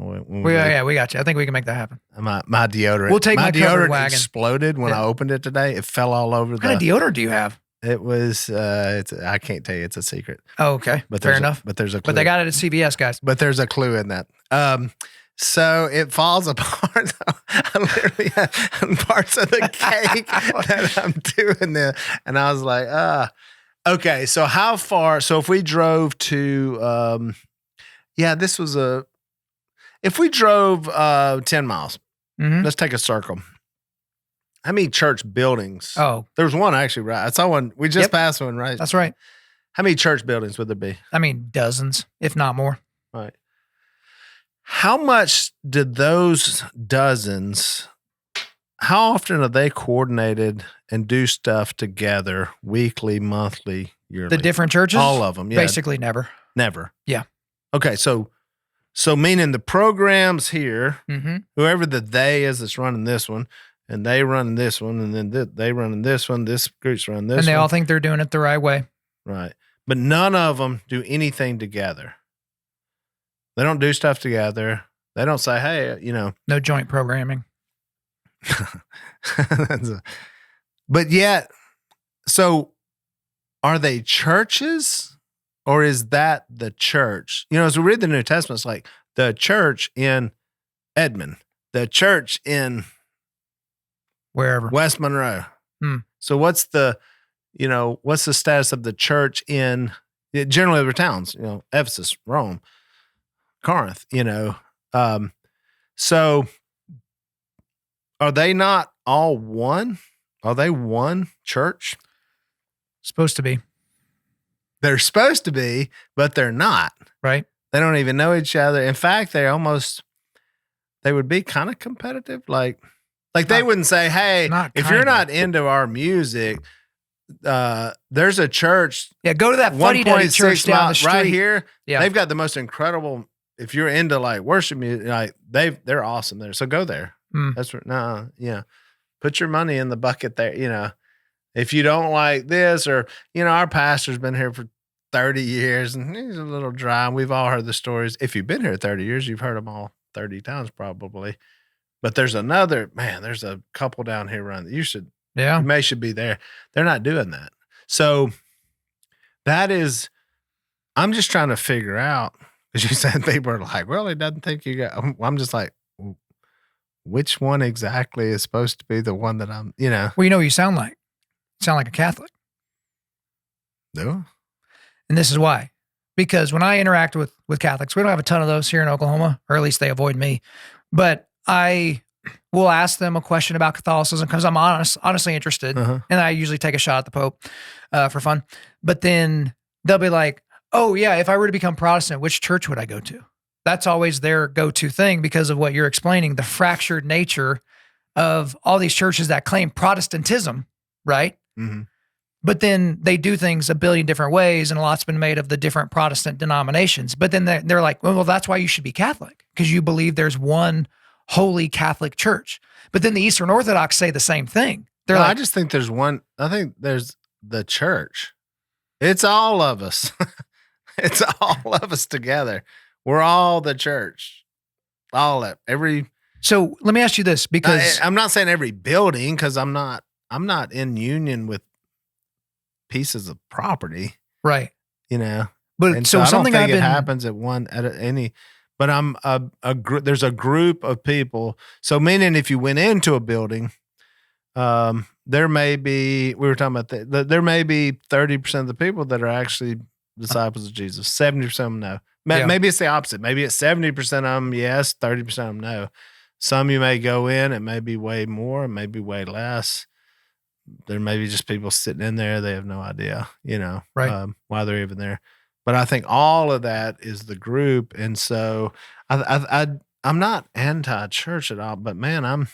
We got you. I think we can make that happen. My deodorant. We'll take my deodorant wagon. Exploded when I opened it today. It fell all over. What kind of deodorant do you have? It was. I can't tell you. It's a secret. Oh, okay. But fair enough. But there's a clue. But they got it at CVS, guys. But there's a clue in that. So it falls apart. I literally have parts of the cake that I'm doing there, and I was like, okay. So how far? So if we drove to, this was if we drove 10 miles, let's take a circle. How many church buildings? Oh, there's one actually, right? I saw one. We just passed one, right? That's right. How many church buildings would there be? I mean, dozens, if not more. Right. How much did those dozens, how often are they coordinated and do stuff together weekly, monthly, yearly? The different churches? All of them, yeah. Basically never. Never. Yeah. Okay, so meaning the programs here, mm-hmm. whoever the they is that's running this one, and they run this one, and then they run this one. This group's run this one. And they all think they're doing it the right way. Right. But none of them do anything together. They don't do stuff together. They don't say, hey, No joint programming. But yet, so are they churches, or is that the church? As we read the New Testament, it's like the church in Edmond, the church in wherever, West Monroe. So what's the status of the church in generally other towns? Ephesus, Rome, Corinth. So are they not all one? Are they one church? Supposed to be. They're supposed to be, but they're not. Right. They don't even know each other. In fact, they would be kind of competitive. Like they wouldn't say, hey, if you're not into our music, there's a church. Yeah, go to that fuddy-duddy church down the street. Right here. Yeah. They've got the most incredible, if you're into like worship music, like they're awesome there. So go there. That's what, put your money in the bucket there, If you don't like this, or, our pastor's been here for 30 years and he's a little dry. And we've all heard the stories. If you've been here 30 years, you've heard them all 30 times probably. But there's there's a couple down here running. You should be there. They're not doing that. So I'm just trying to figure out, because you said people are like, well, he doesn't think you got, I'm just like, which one exactly is supposed to be the one that I'm, Well, you sound like. You sound like a Catholic. No. And this is why. Because when I interact with Catholics, we don't have a ton of those here in Oklahoma, or at least they avoid me. But I will ask them a question about Catholicism because I'm honestly interested. And I usually take a shot at the Pope for fun. But then they'll be like, oh, yeah, if I were to become Protestant, which church would I go to? That's always their go-to thing because of what you're explaining, the fractured nature of all these churches that claim Protestantism, right? Mm-hmm. But then they do things a billion different ways, and a lot's been made of the different Protestant denominations. But then they're like, well, that's why you should be Catholic, because you believe there's one holy Catholic church. But then the Eastern Orthodox say the same thing. I just think there's one. I think there's the church. It's all of us. It's all of us together. We're all the church. All of every. So let me ask you this, because I'm not saying every building, because I'm not in union with pieces of property, right? But and so something I don't think it happens at any. But I'm there's a group of people. So meaning, if you went into a building, there may be. We were talking about there may be 30% of the people that are actually disciples of Jesus. 70% of them no. Maybe it's the opposite. Maybe it's 70% of them yes, 30% of them no. Some you may go in, it may be way more, it may be way less. There may be just people sitting in there. They have no idea, right. Why they're even there. But I think all of that is the group. And so I'm not anti-church at all, but man,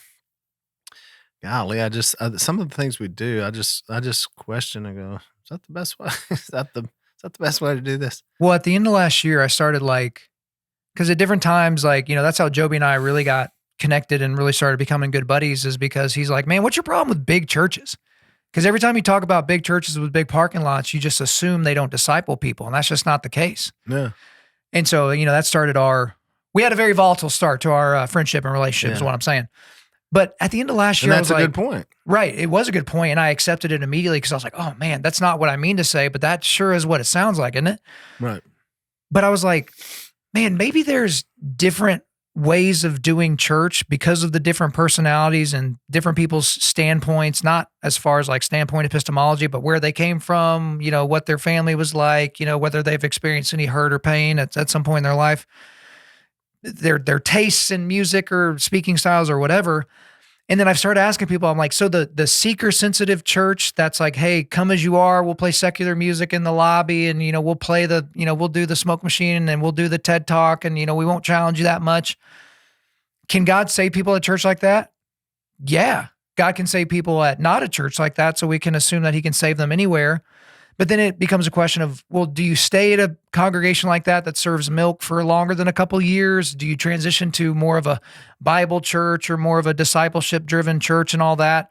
golly, some of the things we do, I just question and go, is that the best way? Is that the best way to do this? Well, at the end of last year, I started because at different times, that's how Joby and I really got connected and really started becoming good buddies, is because he's like, man, what's your problem with big churches? Because every time you talk about big churches with big parking lots, you just assume they don't disciple people. And that's just not the case. Yeah. And so, that started we had a very volatile start to our friendship and relationship is what I'm saying. But at the end of last year, that's a good point. Right. It was a good point. And I accepted it immediately because I was like, oh man, that's not what I mean to say, but that sure is what it sounds like, isn't it? Right. But I was like, man, maybe there's different ways of doing church because of the different personalities and different people's standpoints, not as far as standpoint epistemology, but where they came from, what their family was like, whether they've experienced any hurt or pain at some point in their life, their tastes in music or speaking styles or whatever. And then I've started asking people, I'm like, so the seeker sensitive church that's like, hey, come as you are, we'll play secular music in the lobby and, we'll play we'll do the smoke machine and we'll do the TED talk and, we won't challenge you that much. Can God save people at church like that? Yeah. God can save people at not a church like that. So we can assume that he can save them anywhere. But then it becomes a question of, well, do you stay at a congregation like that serves milk for longer than a couple years? Do you transition to more of a Bible church or more of a discipleship-driven church and all that?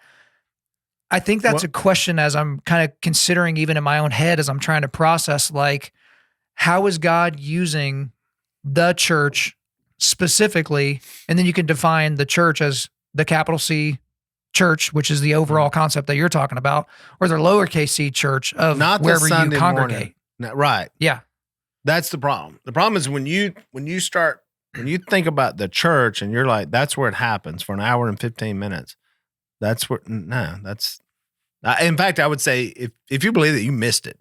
I think that's a question as I'm kind of considering even in my own head as I'm trying to process, like, how is God using the church specifically? And then you can define the church as the capital C church, which is the overall concept that you're talking about, or the lowercase c church of not wherever you congregate. Right. Yeah. That's the problem. The problem is when you think about the church and you're like, that's where it happens for an hour and 15 minutes. That's where, in fact, I would say if you believe that, you missed it.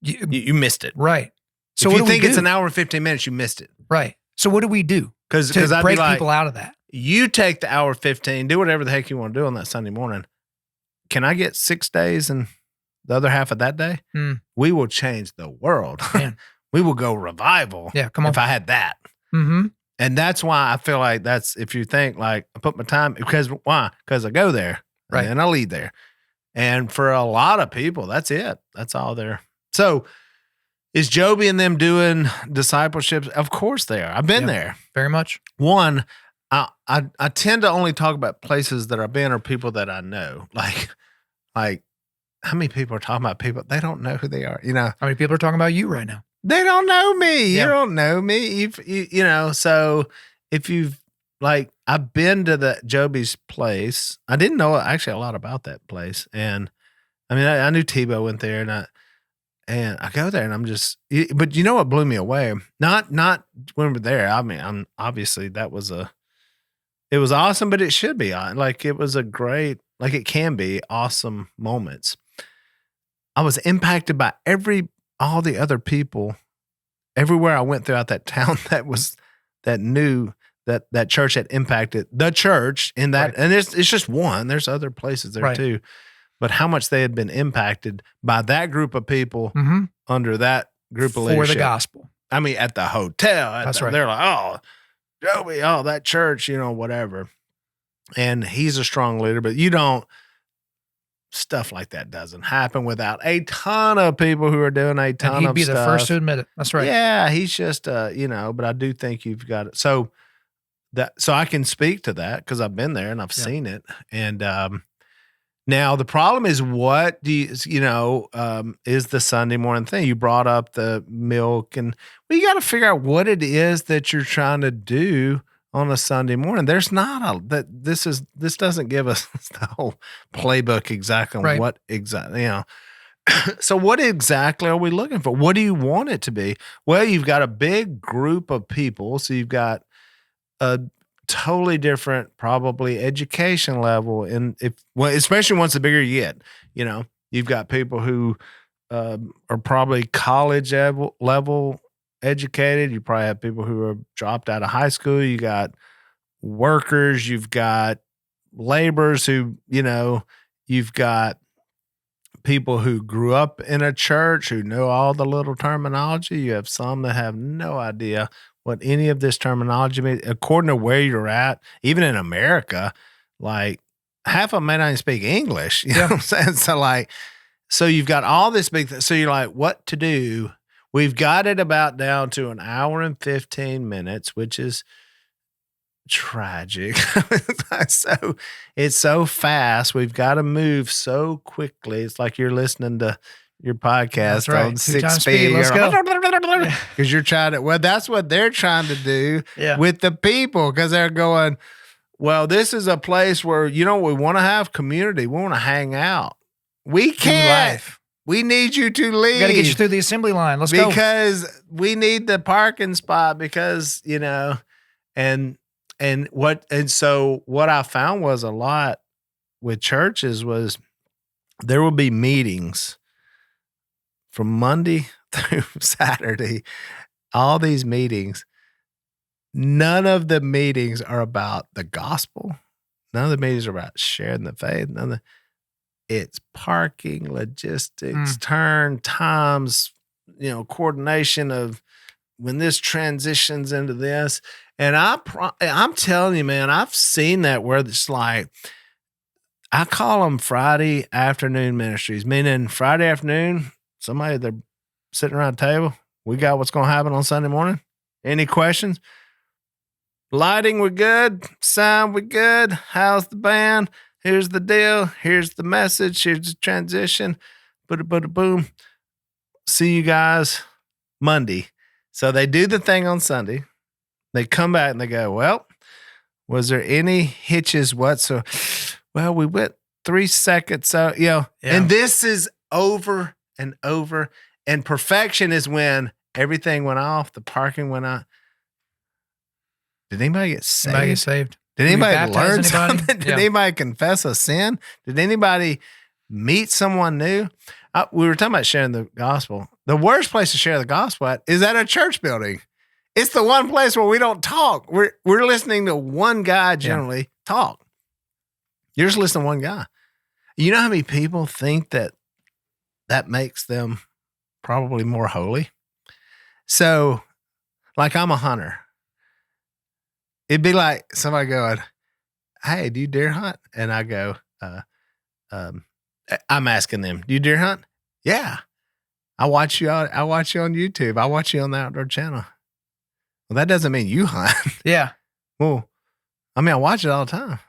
You missed it. Right. So if you think it's an hour and 15 minutes, you missed it. Right. So what do we do? Because I'd break people out of that. You take the hour 15, do whatever the heck you want to do on that Sunday morning. Can I get 6 days and the other half of that day? We will change the world. We will go revival. Yeah, come on. If I had that. Mm-hmm. And that's why I feel like if you think like I put my time, why? Because I go there and I lead there. And for a lot of people, that's it. That's all there. So is Joby and them doing discipleship? Of course they are. I've been there. Very much. One, I tend to only talk about places that I've been or people that I know. Like how many people are talking about people? They don't know who they are. You know, how many people are talking about you right now? They don't know me. Yeah. You don't know me. You know, so if you've I've been to the Joby's place. I didn't know actually a lot about that place. And I mean, I knew Tebow went there and I go there and I'm just, but you know what blew me away? Not when we're there. I mean, I'm obviously it was awesome, but it should be like, it was a great, like it can be awesome moments. I was impacted by all the other people everywhere I went throughout that town that knew that church had impacted the church in that. Right. And it's just one, there's other places there too, but how much they had been impacted by that group of people under that group of leadership. For the gospel. I mean, at the hotel, that's right. They're like, oh, Joby, that church, whatever. And he's a strong leader, but stuff like that doesn't happen without a ton of people who are doing a ton of stuff. And he'd be the first to admit it. That's right. Yeah, he's just, but I do think you've got it. So I can speak to that because I've been there and I've seen it. And now the problem is, what do is the Sunday morning thing? You brought up the milk, and you got to figure out what it is that you're trying to do on a Sunday morning. There's not this doesn't give us the whole playbook exactly on what exactly, So what exactly are we looking for? What do you want it to be? Well, you've got a big group of people. So you've got a totally different, probably education level. And especially once the bigger you get, you've got people who are probably college level educated. You probably have people who are dropped out of high school. You got workers, you've got laborers who, you've got people who grew up in a church who know all the little terminology. You have some that have no idea what any of this terminology means. According to where you're at, even in America, like half of them may not even speak English. You know what I'm saying? So you've got all this big thing. So you're like, what to do? We've got it about down to an hour and 15 minutes, which is tragic. So it's so fast. We've got to move so quickly. It's like you're listening to your podcast on 6 speed. Let's go. Because you're trying to, that's what they're trying to do with the people, because they're going, well, this is a place where, we want to have community. We want to hang out. We can't. We need you to leave. Got to get you through the assembly line. Let's go. Because we need the parking spot because, and so what I found was a lot with churches was there will be meetings from Monday through Saturday, all these meetings. None of the meetings are about the gospel. None of the meetings are about sharing the faith. It's parking, logistics, turn times, coordination of when this transitions into this. And I'm telling you, man, I've seen that where it's like, I call them Friday afternoon ministries, meaning Friday afternoon, somebody, they're sitting around the table. We got what's going to happen on Sunday morning. Any questions? Lighting, we're good. Sound, we're good. How's the band? Here's the deal. Here's the message. Here's the transition. Boom. See you guys Monday. So they do the thing on Sunday. They come back and they go, well, was there any hitches whatsoever? Well, we went 3 seconds. So, and this is over and over. And perfection is when everything went off, the parking went out. Did anybody get saved? Anybody get saved? Did anybody learn something? Did anybody confess a sin? Did anybody meet someone new? We were talking about sharing the gospel. The worst place to share the gospel at is at a church building. It's the one place where we don't talk. We're listening to one guy generally talk. You're just listening to one guy. You know how many people think that makes them probably more holy? So, like, I'm a hunter. It'd be like somebody going, hey, do you deer hunt? And I go, I'm asking them, do you deer hunt? Yeah. I watch you on YouTube. I watch you on the Outdoor Channel. Well, that doesn't mean you hunt. Yeah. Well, I mean, I watch it all the time.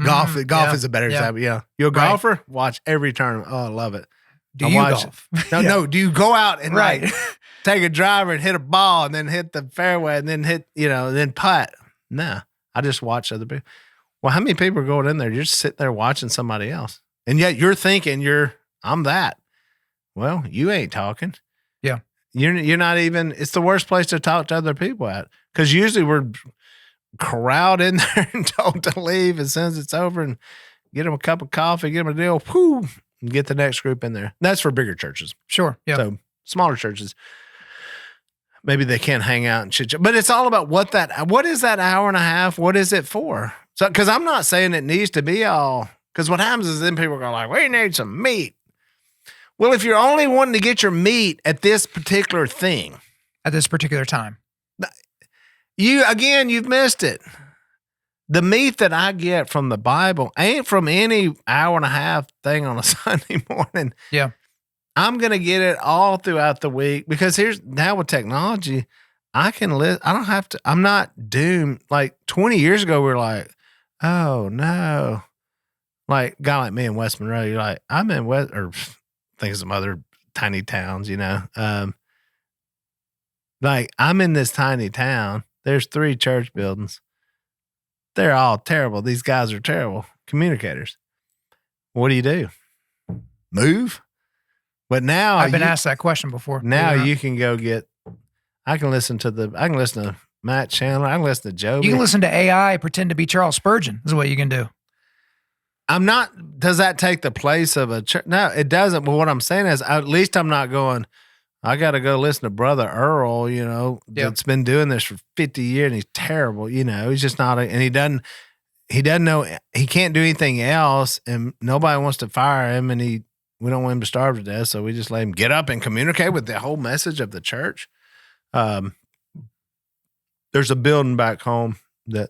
Golf is a better example. Yeah. You're a golfer? Right. Watch every tournament. Oh, I love it. Do you golf? No. Do you go out and like take a driver and hit a ball and then hit the fairway and then hit, then putt? No. I just watch other people. Well, how many people are going in there? You're just sitting there watching somebody else. And yet you're thinking I'm that. Well, you ain't talking. Yeah. You're not even, it's the worst place to talk to other people at. Because usually we're crowd in there and told to leave as soon as it's over and get them a cup of coffee, get them a deal, and get the next group in there. That's for bigger churches. Sure. Yeah. So smaller churches, maybe they can't hang out and chit chat. But it's all about what is that hour and a half? What is it for? So, because I'm not saying it needs to be all, because what happens is then people go like, we need some meat. Well, if you're only wanting to get your meat at this particular thing. At this particular time. You've missed it. The meat that I get from the Bible ain't from any hour and a half thing on a Sunday morning. Yeah. I'm going to get it all throughout the week because now with technology, I can live. I don't have to, I'm not doomed. Like 20 years ago, we were like, oh no. Like a guy like me in West Monroe, you're like, I'm in West, or I think of some other tiny towns, like I'm in this tiny town. There's 3 church buildings. They're all terrible. These guys are terrible communicators. What do? Move? But now I've been asked that question before. Now you can go I can listen to Matt Chandler. I can listen to Joby. You can listen to AI, pretend to be Charles Spurgeon is what you can do. Does that take the place of a church? No, it doesn't. But what I'm saying is at least I'm not going, I got to go listen to Brother Earl, that's been doing this for 50 years and he's terrible. He's just not, and he doesn't know, he can't do anything else and nobody wants to fire him and we don't want him to starve to death. So we just let him get up and communicate with the whole message of the church. There's a building back home that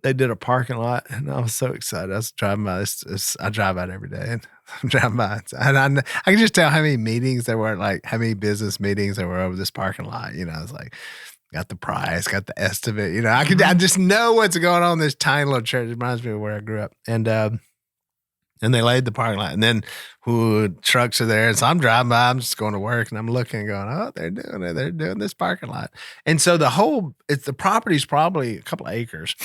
they did a parking lot and I was so excited. I was driving by this. I drive by it every day and I'm driving by it. And I can just tell how many meetings there were, like how many business meetings there were over this parking lot. I was like, got the price, got the estimate, I just know what's going on in this tiny little church. It reminds me of where I grew up. And they laid the parking lot and then trucks are there. And so I'm driving by, I'm just going to work and I'm looking and going, oh, they're doing it. They're doing this parking lot. And so the property's probably a couple of acres.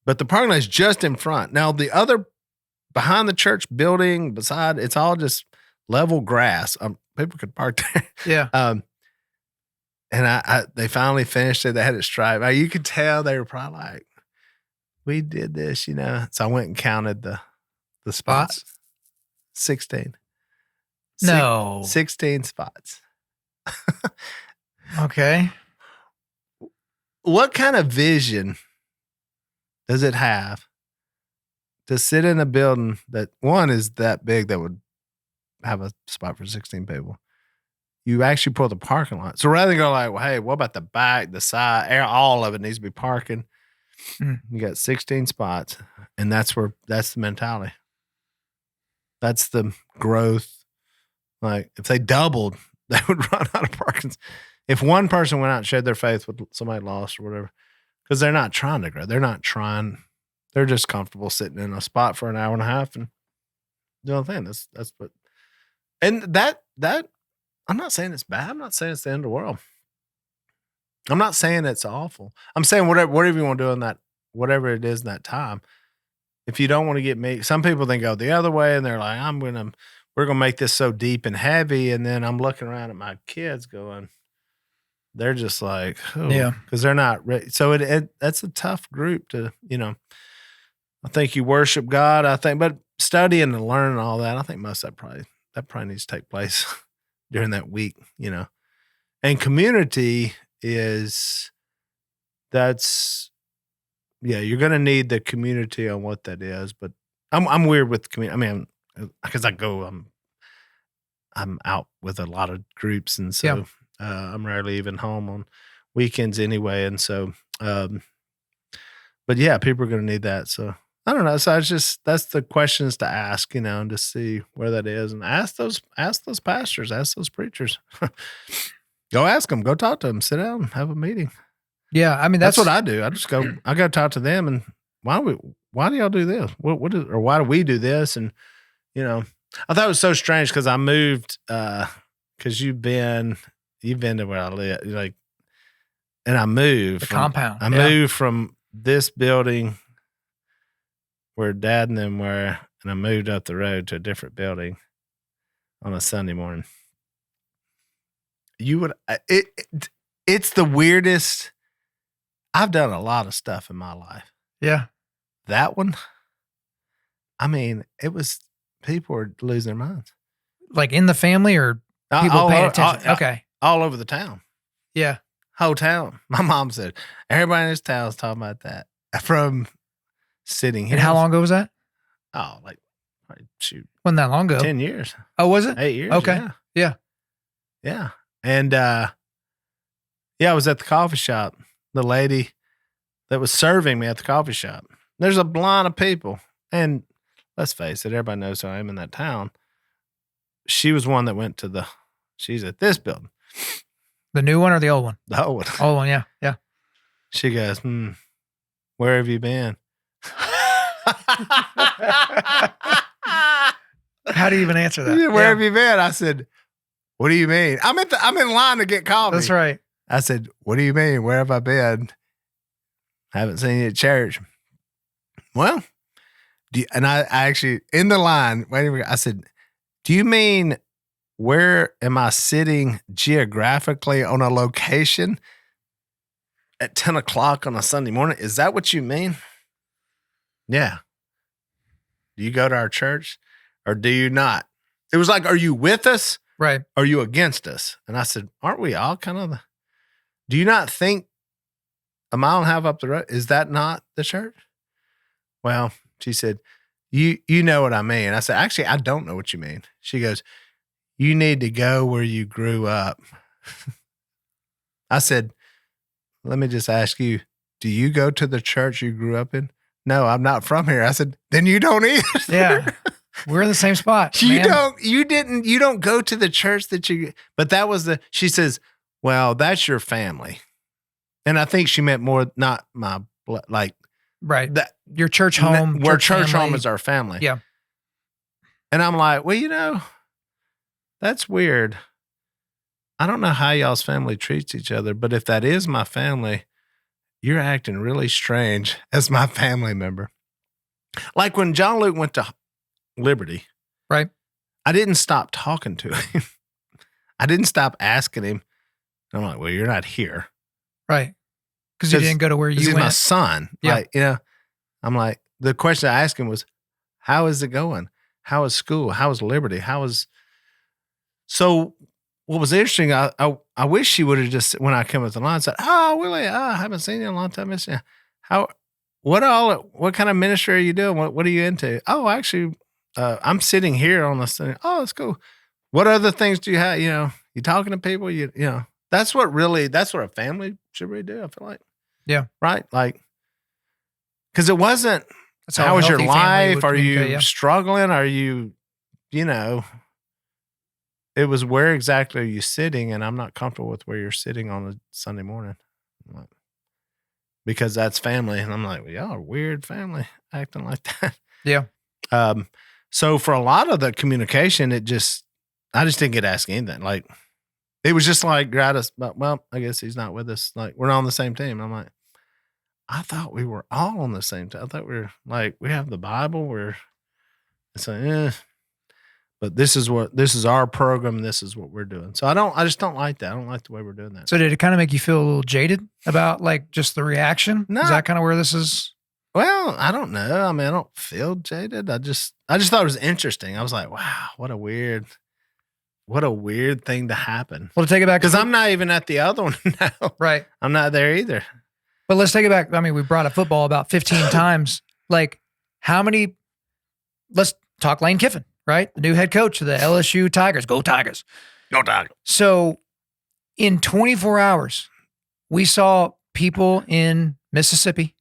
But the parking lot is just in front. Now, the other behind the church building, beside, it's all just level grass. People could park there. Yeah. And they finally finished it. They had it striped. Now, you could tell they were probably like, we did this, So I went and counted the spots. 16. No. 16 spots. Okay. What kind of vision does it have to sit in a building that one is that big that would have a spot for 16 people? You actually pull the parking lot. So rather than go like, well, hey, what about the back, the side, all of it needs to be parking. You got 16 spots, and that's the mentality. That's the growth. Like if they doubled, they would run out of parking. If one person went out and shared their faith with somebody lost or whatever, because they're not trying to grow. They're not trying. They're just comfortable sitting in a spot for an hour and a half and doing a thing. That's what. And that I'm not saying it's bad. I'm not saying it's the end of the world. I'm not saying it's awful. I'm saying whatever you want to do in that, whatever it is in that time. If you don't want to get me, some people then go the other way and they're like, we're gonna make this so deep and heavy. And then I'm looking around at my kids going, they're just like, because they're not ready. So that's a tough group to, I think you worship God. I think, but studying and learning all that, I think most of that probably needs to take place during that week, and community you're going to need the community on what that is, but I'm weird with the community. I mean, because I'm out with a lot of groups, and so I'm rarely even home on weekends anyway. And so, but yeah, people are going to need that. So I don't know. So that's the questions to ask, and to see where that is, and ask those pastors, ask those preachers, go ask them, go talk to them, sit down, have a meeting. Yeah. I mean, that's what I do. I just go, I got to talk to them, and why do y'all do this? Or why do we do this? And, I thought it was so strange because I moved, because you've been to where I live, and I moved. The compound. I moved from this building where Dad and them were, and I moved up the road to a different building on a Sunday morning. It's the weirdest. I've done a lot of stuff in my life. Yeah. That one, I mean, it was, people were losing their minds. Like in the family or people paying attention? Okay. All over the town. Yeah. Whole town. My mom said, everybody in this town is talking about that from sitting here. And how long ago was that? Oh, like, shoot. Wasn't that long ago. 10 years. Oh, was it? 8 years. Okay. Yeah. Yeah. And, I was at the coffee shop. The lady that was serving me at the coffee shop. There's a line of people. And let's face it, everybody knows who I am in that town. She was one that went to she's at this building. The new one or the old one? The old one. Old one, yeah. Yeah. She goes, where have you been? How do you even answer that? Where have you been? I said, what do you mean? I'm in line to get coffee. That's right. I said, what do you mean? Where have I been? Haven't seen you at church. Well, and I actually, in the line, I said, do you mean where am I sitting geographically on a location at 10 o'clock on a Sunday morning? Is that what you mean? Yeah. Do you go to our church or do you not? It was like, are you with us? Right. Are you against us? And I said, aren't we all kind of do you not think a mile and a half up the road, is that not the church? Well, she said, you know what I mean. I said, actually, I don't know what you mean. She goes, you need to go where you grew up. I said, let me just ask you, do you go to the church you grew up in? No, I'm not from here. I said, then you don't either. Yeah. We're in the same spot. You don't go to the church but that was she says, well, that's your family. And I think she meant more, not my, like. Right. Your church home. Where church home is our family. Yeah. And I'm like, well, that's weird. I don't know how y'all's family treats each other, but if that is my family, you're acting really strange as my family member. Like when John Luke went to Liberty. Right. I didn't stop talking to him. I didn't stop asking him. I'm like, well, you're not here. Right. Because you didn't go to where you went. He's my son. Yeah. Like, I'm like, the question I asked him was, how is it going? How is school? How is Liberty? So what was interesting, I wish she would have just, when I come with the line, said, oh, Willie, I haven't seen you in a long time. What kind of ministry are you doing? What are you into? Oh, actually, I'm sitting here on the Sunday. Oh, that's cool. What other things do you have? You talking to people, that's what a family should really do. I feel like. Yeah. Right. Like because it wasn't, how was your life? Are you struggling? Are you, it was where exactly are you sitting? And I'm not comfortable with where you're sitting on a Sunday morning. Because that's family. And I'm like, well, y'all are weird family acting like that. Yeah. So for a lot of the communication, I just didn't get asked anything. Like, it was just like, gratis, but, well, I guess he's not with us. Like, we're not on the same team. I'm like, I thought we were all on the same team. I thought we were like, we have the Bible. It's like, but this is our program. This is what we're doing. So I just don't like that. I don't like the way we're doing that. So did it kind of make you feel a little jaded about like just the reaction? No. Is that kind of where this is? Well, I don't know. I mean, I don't feel jaded. I just thought it was interesting. I was like, wow, what a weird thing to happen. Well, to take it back, because I'm not even at the other one now. Right. I'm not there either. But let's take it back. I mean, we brought up football about 15 times. Like, how many? Let's talk Lane Kiffin, right? The new head coach of the LSU Tigers. Go Tigers. Go Tigers. So, in 24 hours, we saw people in Mississippi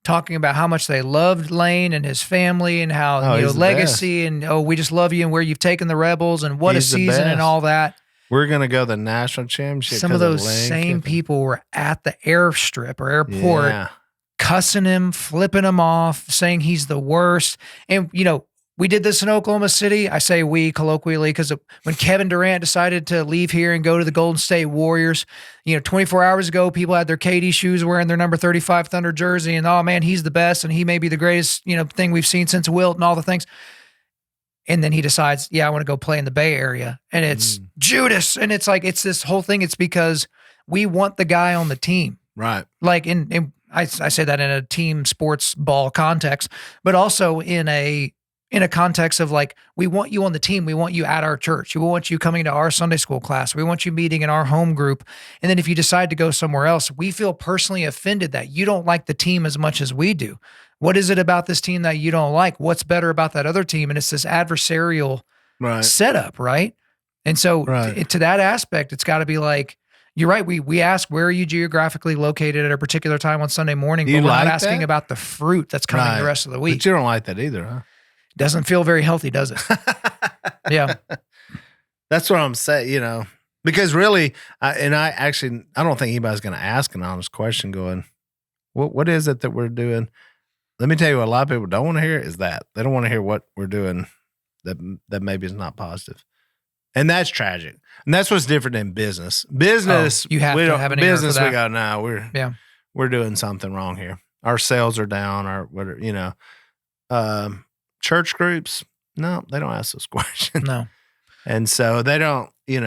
talking about how much they loved Lane and his family and how legacy and we just love you and where you've taken the Rebels and what a season and all that. We're going to go to the national championship. Some of those same people were at the airstrip or airport cussing him, flipping him off, saying he's the worst. And, we did this in Oklahoma City. I say we colloquially because when Kevin Durant decided to leave here and go to the Golden State Warriors, 24 hours ago, people had their KD shoes wearing their number 35 Thunder jersey and, oh, man, he's the best and he may be the greatest, thing we've seen since Wilt and all the things. And then he decides, I want to go play in the Bay Area. And it's Judas. And it's like, it's this whole thing. It's because we want the guy on the team. Right. Like, I say that in a team sports ball context, but also in a context of like, we want you on the team. We want you at our church. We want you coming to our Sunday school class. We want you meeting in our home group. And then if you decide to go somewhere else, we feel personally offended that you don't like the team as much as we do. What is it about this team that you don't like? What's better about that other team? And it's this adversarial setup, right? And so to that aspect, it's got to be like, you're right. We ask, where are you geographically located at a particular time on Sunday morning? But we're not asking about the fruit that's coming the rest of the week. But you don't like that either, huh? Doesn't feel very healthy, does it? Yeah. That's what I'm saying, because really, I don't think anybody's going to ask an honest question going, what is it that we're doing? Let me tell you what a lot of people don't want to hear is that. They don't want to hear what we're doing that maybe is not positive. And that's tragic. And that's what's different in business. Business, you have to have an business. We go, no, we're doing something wrong here. Our sales are down, or whatever, church groups, no, they don't ask those questions. No. And so they don't, it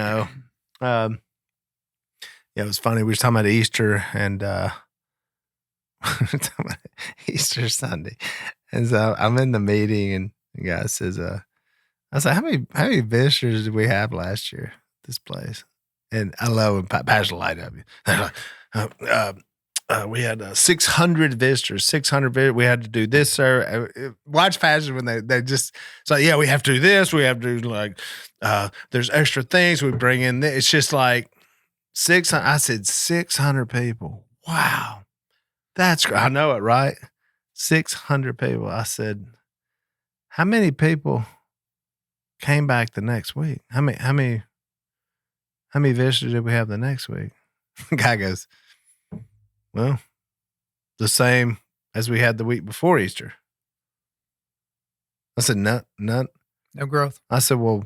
was funny. We were talking about Easter and Easter Sunday. And so I'm in the meeting and the guy says, I was like, how many visitors did we have last year at this place? And I love when Pastor Light up. They're like, we had 600 visitors, 600 visitors. We had to do this, sir. Watch Pastor when they just, so we have to do this. We have to do like, there's extra things we bring in. It's just like 600. I said 600 people. Wow. That's great. I know it, right? 600 people. I said, how many people came back the next week? How many visitors did we have the next week? The guy goes, well, the same as we had the week before Easter. I said, none. No growth. I said, well,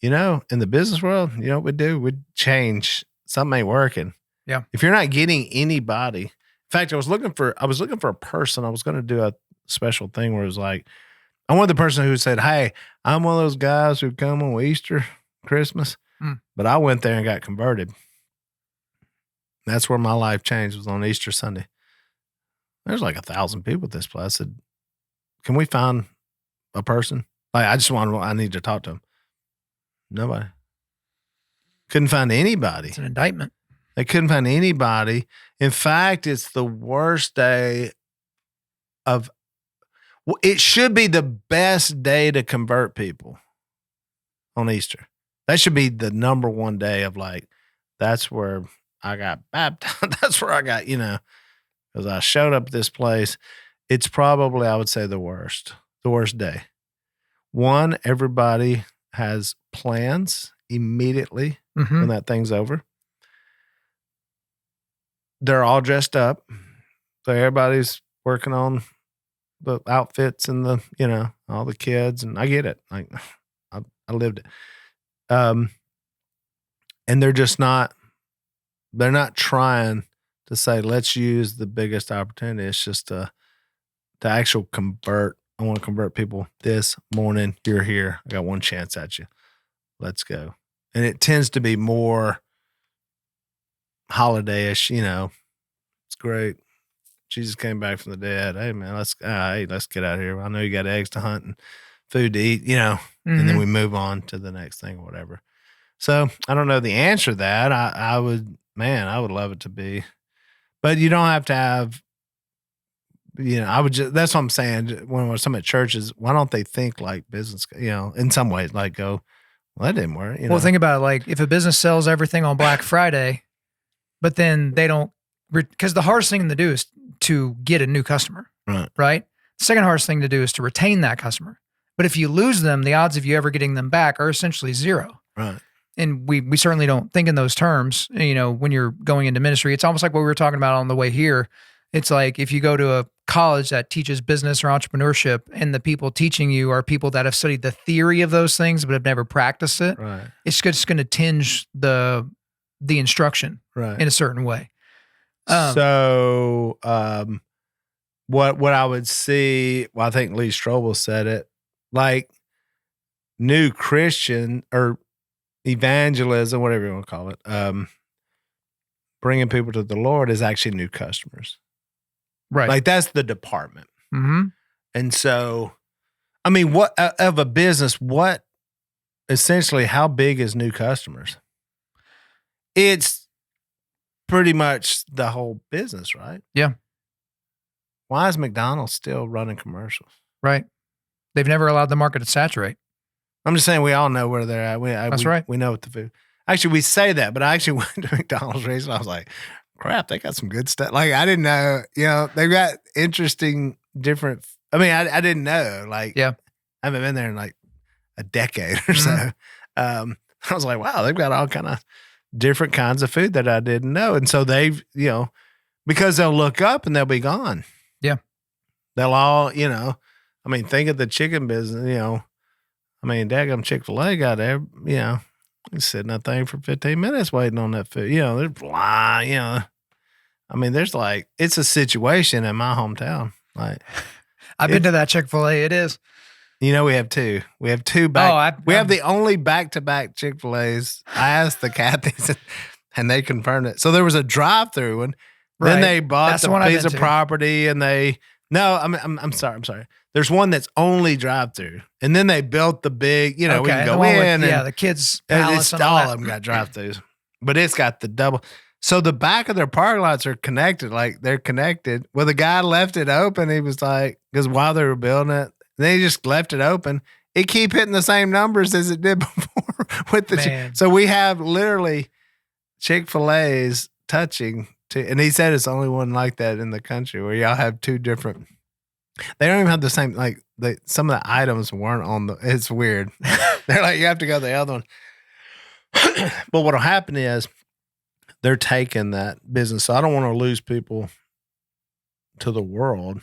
in the business world, what we do? We'd change. Something ain't working. Yeah. If you're not getting anybody. In fact, I was looking for a person. I was going to do a special thing where it was like, I wanted the person who said, hey, I'm one of those guys who come on Easter, Christmas, but I went there and got converted. That's where my life changed, was on Easter Sunday. There's like 1,000 people at this place. I said, can we find a person? Like, I need to talk to them. Nobody. Couldn't find anybody. It's an indictment. They couldn't find anybody. In fact, it's the worst day it should be the best day to convert people on Easter. That should be the number one day of like, that's where I got baptized. That's where I got, because I showed up at this place it's probably, I would say, the worst day. One, everybody has plans immediately when that thing's over. They're all dressed up. So everybody's working on the outfits and the, all the kids. And I get it. Like, I lived it. And they're not trying to say, let's use the biggest opportunity. It's just to actually convert. I want to convert people this morning. You're here. I got one chance at you. Let's go. And it tends to be more holiday-ish, it's great. Jesus came back from the dead. Hey man, let's get out of here. I know you got eggs to hunt and food to eat, and then we move on to the next thing or whatever. So I don't know the answer to that. I would love it to be, but you don't have to have, that's what I'm saying. When we're talking at churches, why don't they think like business, in some ways, like go, well, that didn't work. Well, think about it. Like if a business sells everything on Black Friday, but then they don't, because the hardest thing to do is to get a new customer, right? The second hardest thing to do is to retain that customer. But if you lose them, the odds of you ever getting them back are essentially zero. Right. And we certainly don't think in those terms, when you're going into ministry. It's almost like what we were talking about on the way here. It's like if you go to a college that teaches business or entrepreneurship and the people teaching you are people that have studied the theory of those things but have never practiced it, it's just going to tinge the instruction in a certain way. What I would see, I think Lee Strobel said it, like new Christian or evangelism, whatever you want to call it, bringing people to the Lord is actually new customers. Right. Like that's the department. Mm-hmm. And so, I mean, what of a business, essentially how big is new customers? It's pretty much the whole business, right? Yeah. Why is McDonald's still running commercials? Right. They've never allowed the market to saturate. I'm just saying we all know where they're at. That's right. We know what the food. Actually, we say that, but I actually went to McDonald's recently. I was like, crap, they got some good stuff. Like, I didn't know, they've got interesting, different. I mean, I didn't know. Like, I haven't been there in like a decade or so. I was like, wow, they've got all kind of different kinds of food that I didn't know. And so they've, because they'll look up and they'll be gone. Yeah. They'll all, I mean, think of the chicken business, I mean, daggum Chick-fil-A got there, he's sitting that thing for 15 minutes waiting on that food. There's I mean, there's like, it's a situation in my hometown. Like, I've been to that Chick-fil-A. It is. We have two. We have two back. We have the only back-to-back Chick-fil-A's. I asked the Cathys and they confirmed it. So there was a drive-through one. Right. Then they bought the piece of property and I'm sorry. There's one that's only drive-through. And then they built the big, we can go in. The kids' palace and all of them got drive-throughs. But it's got the double. So the back of their parking lots are connected. Like they're connected. Well, the guy left it open. He was like, because while they were building it, they just left it open. It keep hitting the same numbers as it did before with the. So we have literally Chick-fil-A's touching. And he said it's the only one like that in the country where y'all have two different. They don't even have the same, like, some of the items weren't on it's weird. They're like, you have to go to the other one. But what'll happen is they're taking that business. So I don't want to lose people to the world.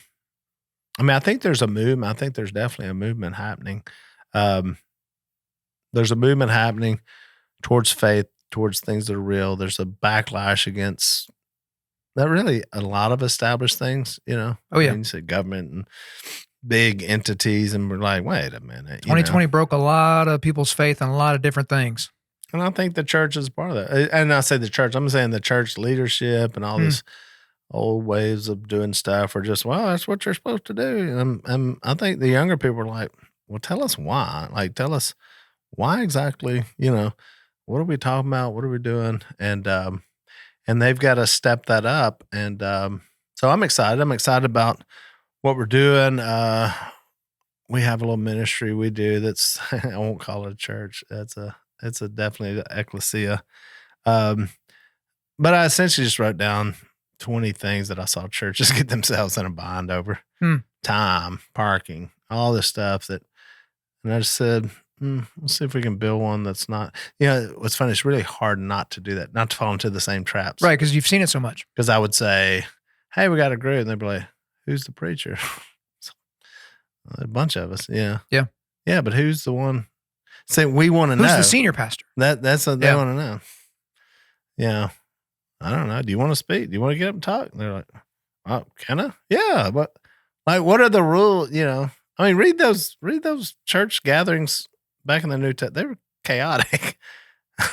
I mean, I think there's a movement. I think there's definitely a movement happening. There's a movement happening towards faith, towards things that are real. There's a backlash against that really a lot of established things, Oh, yeah. I mean, you said government and big entities, and we're like, wait a minute. 2020 broke a lot of people's faith in a lot of different things. And I think the church is part of that. And I say the church, I'm saying the church leadership and all this old ways of doing stuff are just, well, that's what you're supposed to do. And I think the younger people are like, well, tell us why. Like, tell us why exactly, what are we talking about? What are we doing? And they've got to step that up. And so I'm excited. I'm excited about what we're doing. We have a little ministry we do that's, I won't call it a church. It's a definitely an ecclesia. But I essentially just wrote down 20 things that I saw churches get themselves in a bind over. Time, parking, all this stuff and I just said, we'll see if we can build one that's not, what's funny, it's really hard not to do that, not to fall into the same traps. Right, because you've seen it so much. Because I would say, hey, we got a group. And they'd be like, who's the preacher? A bunch of us. Yeah. Yeah. Yeah, but who's the one? Say, we want to know. Who's the senior pastor? That's what they want to know. Yeah. I don't know. Do you want to speak? Do you want to get up and talk? And they're like, oh, can I? Yeah. But like, what are the rules? I mean, read those church gatherings back in the New Testament. They were chaotic.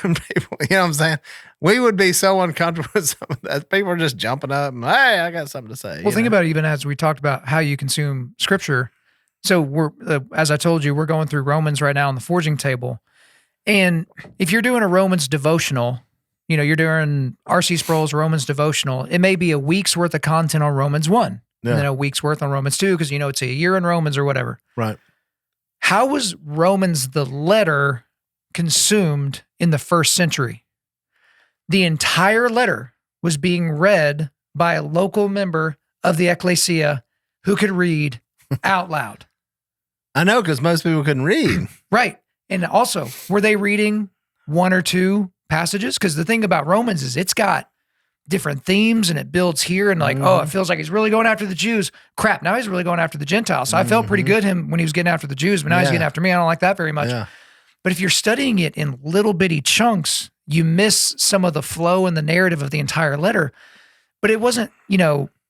People, you know what I'm saying? We would be so uncomfortable with some of that. People are just jumping up and, hey, I got something to say. Well, think about it, even as we talked about how you consume scripture. So we're, as I told you, we're going through Romans right now on the forging table. And if you're doing a Romans devotional, you're doing R.C. Sproul's Romans devotional, it may be a week's worth of content on Romans 1, and then a week's worth on Romans 2, because it's a year in Romans or whatever. Right. How was Romans the letter consumed in the first century? The entire letter was being read by a local member of the ecclesia who could read out loud. I know, because most people couldn't read. Right. And also, were they reading one or two passages? Because the thing about Romans is it's got different themes and it builds here and oh, it feels like he's really going after the Jews. Crap, now he's really going after the Gentiles. So I felt pretty good when he was getting after the Jews, but now he's getting after me. I don't like that very much. Yeah. But if you're studying it in little bitty chunks, you miss some of the flow and the narrative of the entire letter. But it wasn't,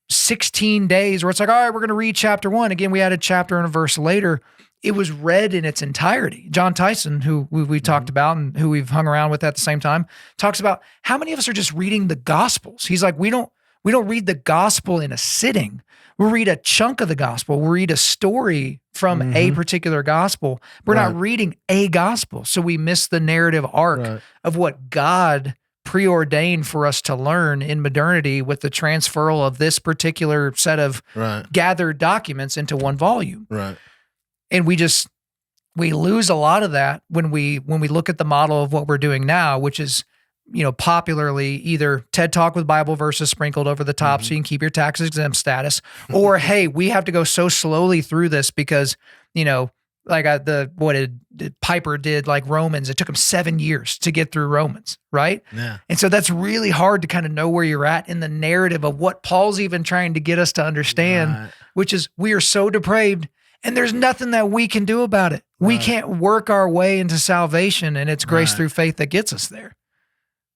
16 days where it's like, all right, we're going to read chapter 1. Again, we added chapter and a verse later. It was read in its entirety. John Tyson, who we talked about and who we've hung around with at the same time, talks about how many of us are just reading the Gospels. He's like, we don't read the Gospel in a sitting. We'll read a chunk of the Gospel. We'll read a story from a particular Gospel. We're not reading a Gospel. So we miss the narrative arc of what God preordained for us to learn in modernity with the transferal of this particular set of gathered documents into one volume. Right. And we lose a lot of that when we look at the model of what we're doing now, which is, popularly either TED Talk with Bible verses sprinkled over the top so you can keep your tax exempt status, or, hey, we have to go so slowly through this because, Piper did like Romans. It took him 7 years to get through Romans, right? Yeah. And so that's really hard to kind of know where you're at in the narrative of what Paul's even trying to get us to understand, which is we are so depraved and there's nothing that we can do about it. We can't work our way into salvation, and it's grace through faith that gets us there.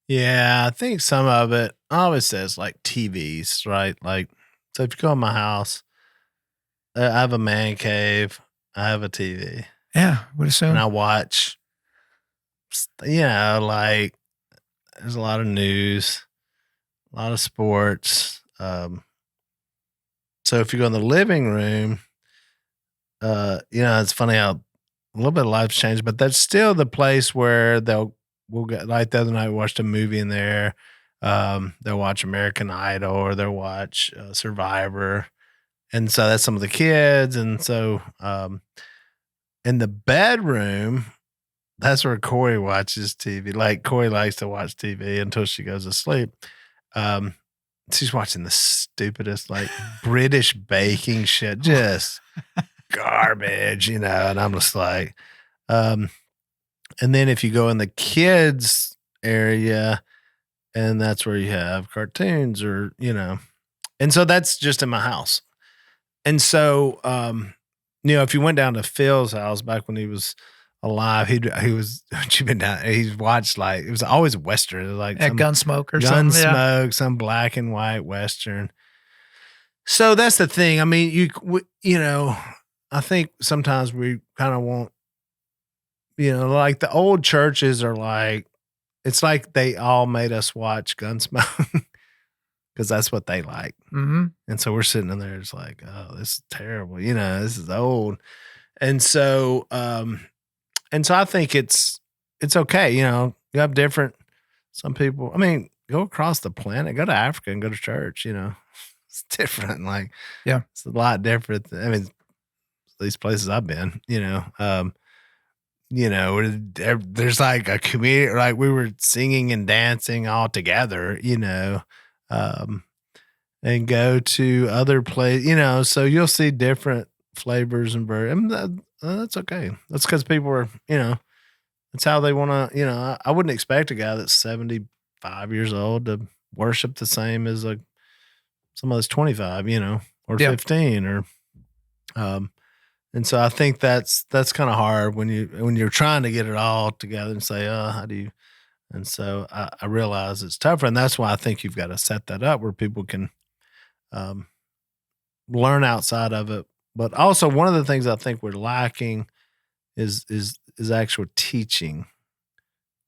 Yeah, I think some of it always says like TVs, right? Like, so if you go in my house, I have a man cave, I have a TV. Yeah, would assume. And I watch, like there's a lot of news, a lot of sports. So if you go in the living room, it's funny how a little bit of life's changed, but that's still the place where we'll get, like the other night we watched a movie in there. They'll watch American Idol or they'll watch Survivor. And so that's some of the kids. And so in the bedroom, that's where Corey watches TV. Like Corey likes to watch TV until she goes to sleep. She's watching the stupidest, like British baking shit, just garbage, and I'm just like, and then if you go in the kids area, and that's where you have cartoons or, and so that's just in my house. And so, if you went down to Phil's house back when he was alive, he's watched like, it was always Western. It was like Gunsmoke or something. Gunsmoke, some black and white Western. So that's the thing. I mean, I think sometimes we kind of want, like the old churches are like, it's like they all made us watch Gunsmoke because that's what they like. Mm-hmm. And so we're sitting in there, it's like, oh, this is terrible. This is old. And so, I think it's okay. You have different, some people, I mean, go across the planet, go to Africa and go to church, it's different. Like, yeah, it's a lot different. I mean, these places I've been, there's like a community, like we were singing and dancing all together, and go to other places, so you'll see different flavors and that's okay. That's because people are, that's how they want to, I wouldn't expect a guy that's 75 years old to worship the same as somebody that's 25, or 15 or, and so I think that's kind of hard when you're trying to get it all together and say, how do you, and so I realize it's tougher, and that's why I think you've got to set that up where people can learn outside of it. But also one of the things I think we're lacking is actual teaching.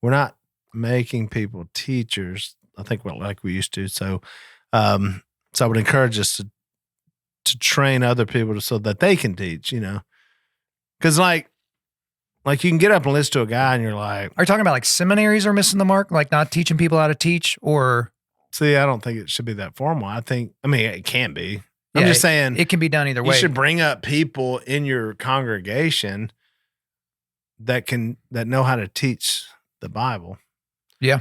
We're not making people teachers, I think, like we used to. So I would encourage us to train other people so that they can teach, because like you can get up and listen to a guy and you're like, are you talking about like seminaries are missing the mark, like not teaching people how to teach? Or see, I don't think it should be that formal. I mean, it can be. I'm just saying it can be done either way. You should bring up people in your congregation that know how to teach the Bible. Yeah.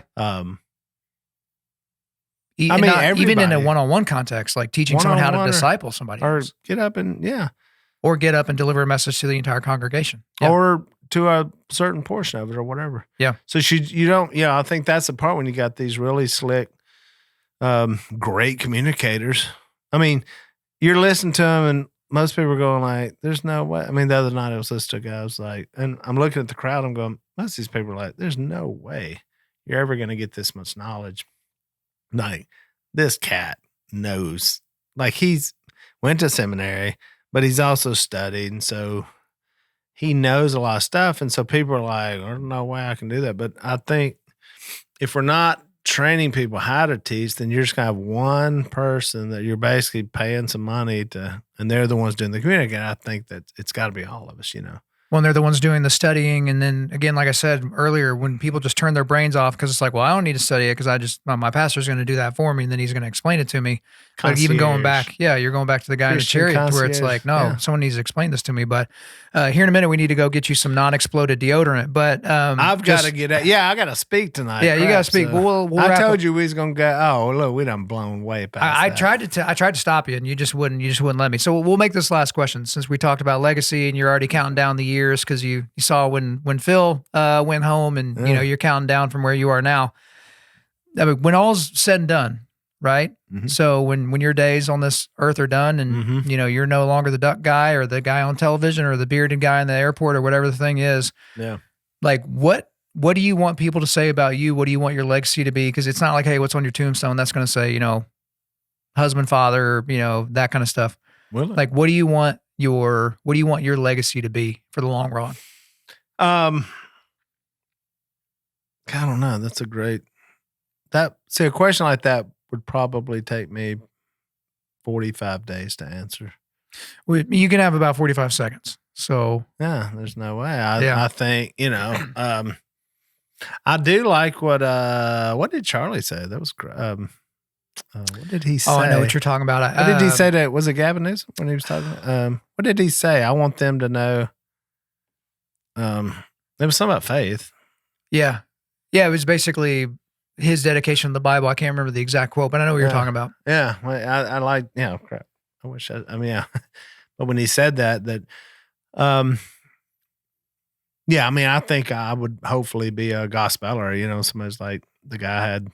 Even in a one-on-one context, like teaching someone how to disciple somebody else. Or get up and deliver a message to the entire congregation. Yeah. Or to a certain portion of it or whatever. Yeah. So you don't, I think that's the part when you got these really slick, great communicators. I mean, you're listening to them and most people are going like, there's no way. I mean, the other night I was listening to a guy, I was like, and I'm looking at the crowd, I'm going, most of these people are like, there's no way you're ever going to get this much knowledge. Like, this cat knows, like, he's went to seminary, but he's also studied. And so he knows a lot of stuff. And so people are like, there's no way I can do that. But I think if we're not training people how to teach, then you're just going to have one person that you're basically paying some money to, and they're the ones doing the communicating. I think that it's got to be all of us, Well, they're the ones doing the studying. And then again, like I said earlier, when people just turn their brains off because it's like, well, I don't need to study it because my pastor's going to do that for me and then he's going to explain it to me. Like even going back, you're going back to the guy Christian in the chariot where it's like, no, someone needs to explain this to me. But here in a minute, we need to go get you some non-exploded deodorant. But I've got to get out. Yeah, I got to speak tonight. Yeah, you got to speak. So we'll I told you we was going to go. Oh, look, we done blown way past I tried to stop you and you just wouldn't let me. So we'll make this last question since we talked about legacy and you're already counting down the years because you saw when Phil went home and you're counting down from where you are now. I mean, when all's said and done, right? Mm-hmm. So when your days on this earth are done and you're no longer the duck guy or the guy on television or the bearded guy in the airport or whatever the thing is, like what do you want people to say about you? What do you want your legacy to be? Because it's not like, hey, what's on your tombstone? That's going to say, husband, father, that kind of stuff. Really? Like, what do you want your legacy to be for the long run? I don't know. That's a question like that would probably take me 45 days to answer. Well, you can have about 45 seconds. So yeah, there's no way. I think, I do like what did Charlie say? That was great. What did he say? Oh, I know what you're talking about. What did he say to, was it Gavin Newsom when he was talking? What did he say? I want them to know. It was something about faith. Yeah. Yeah. It was basically his dedication to the Bible. I can't remember the exact quote, but I know what you're talking about. Yeah. I like, crap. I wish yeah. But when he said that, I think I would hopefully be a gospeler, somebody's like the guy had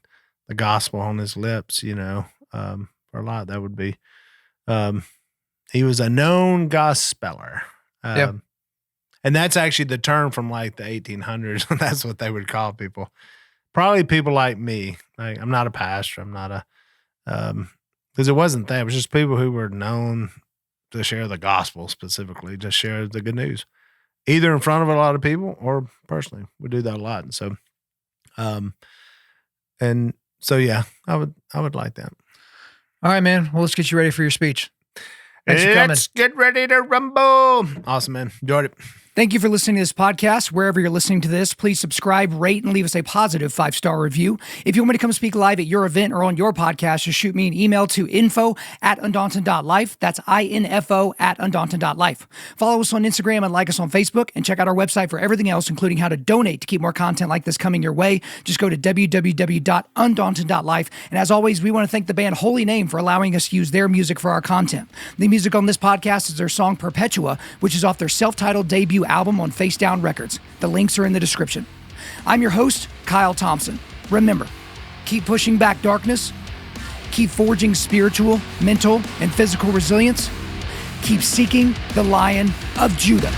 the gospel on his lips, for a lot, that would be, he was a known gospeler. And that's actually the term from like the 1800s. That's what they would call people. Probably people like me. Like, I'm not a pastor. I'm not because it wasn't that. It was just people who were known to share the gospel specifically, to share the good news, either in front of a lot of people or personally. We do that a lot. And so, yeah, I would like that. All right, man. Well, let's get you ready for your speech. Thanks for coming. Let's get ready to rumble. Awesome, man. Enjoyed it. Thank you for listening to this podcast. Wherever you're listening to this, please subscribe, rate, and leave us a positive 5-star review. If you want me to come speak live at your event or on your podcast, just shoot me an email to info@Undaunted.Life. That's info@Undaunted.Life. Follow us on Instagram and like us on Facebook, and check out our website for everything else, including how to donate to keep more content like this coming your way. Just go to www.Undaunted.Life. And as always, we want to thank the band Holy Name for allowing us to use their music for our content. The music on this podcast is their song Perpetua, which is off their self-titled debut album on Face Down Records. The links are in the description. I'm your host, Kyle Thompson. Remember, keep pushing back darkness, keep forging spiritual, mental, and physical resilience, keep seeking the Lion of Judah.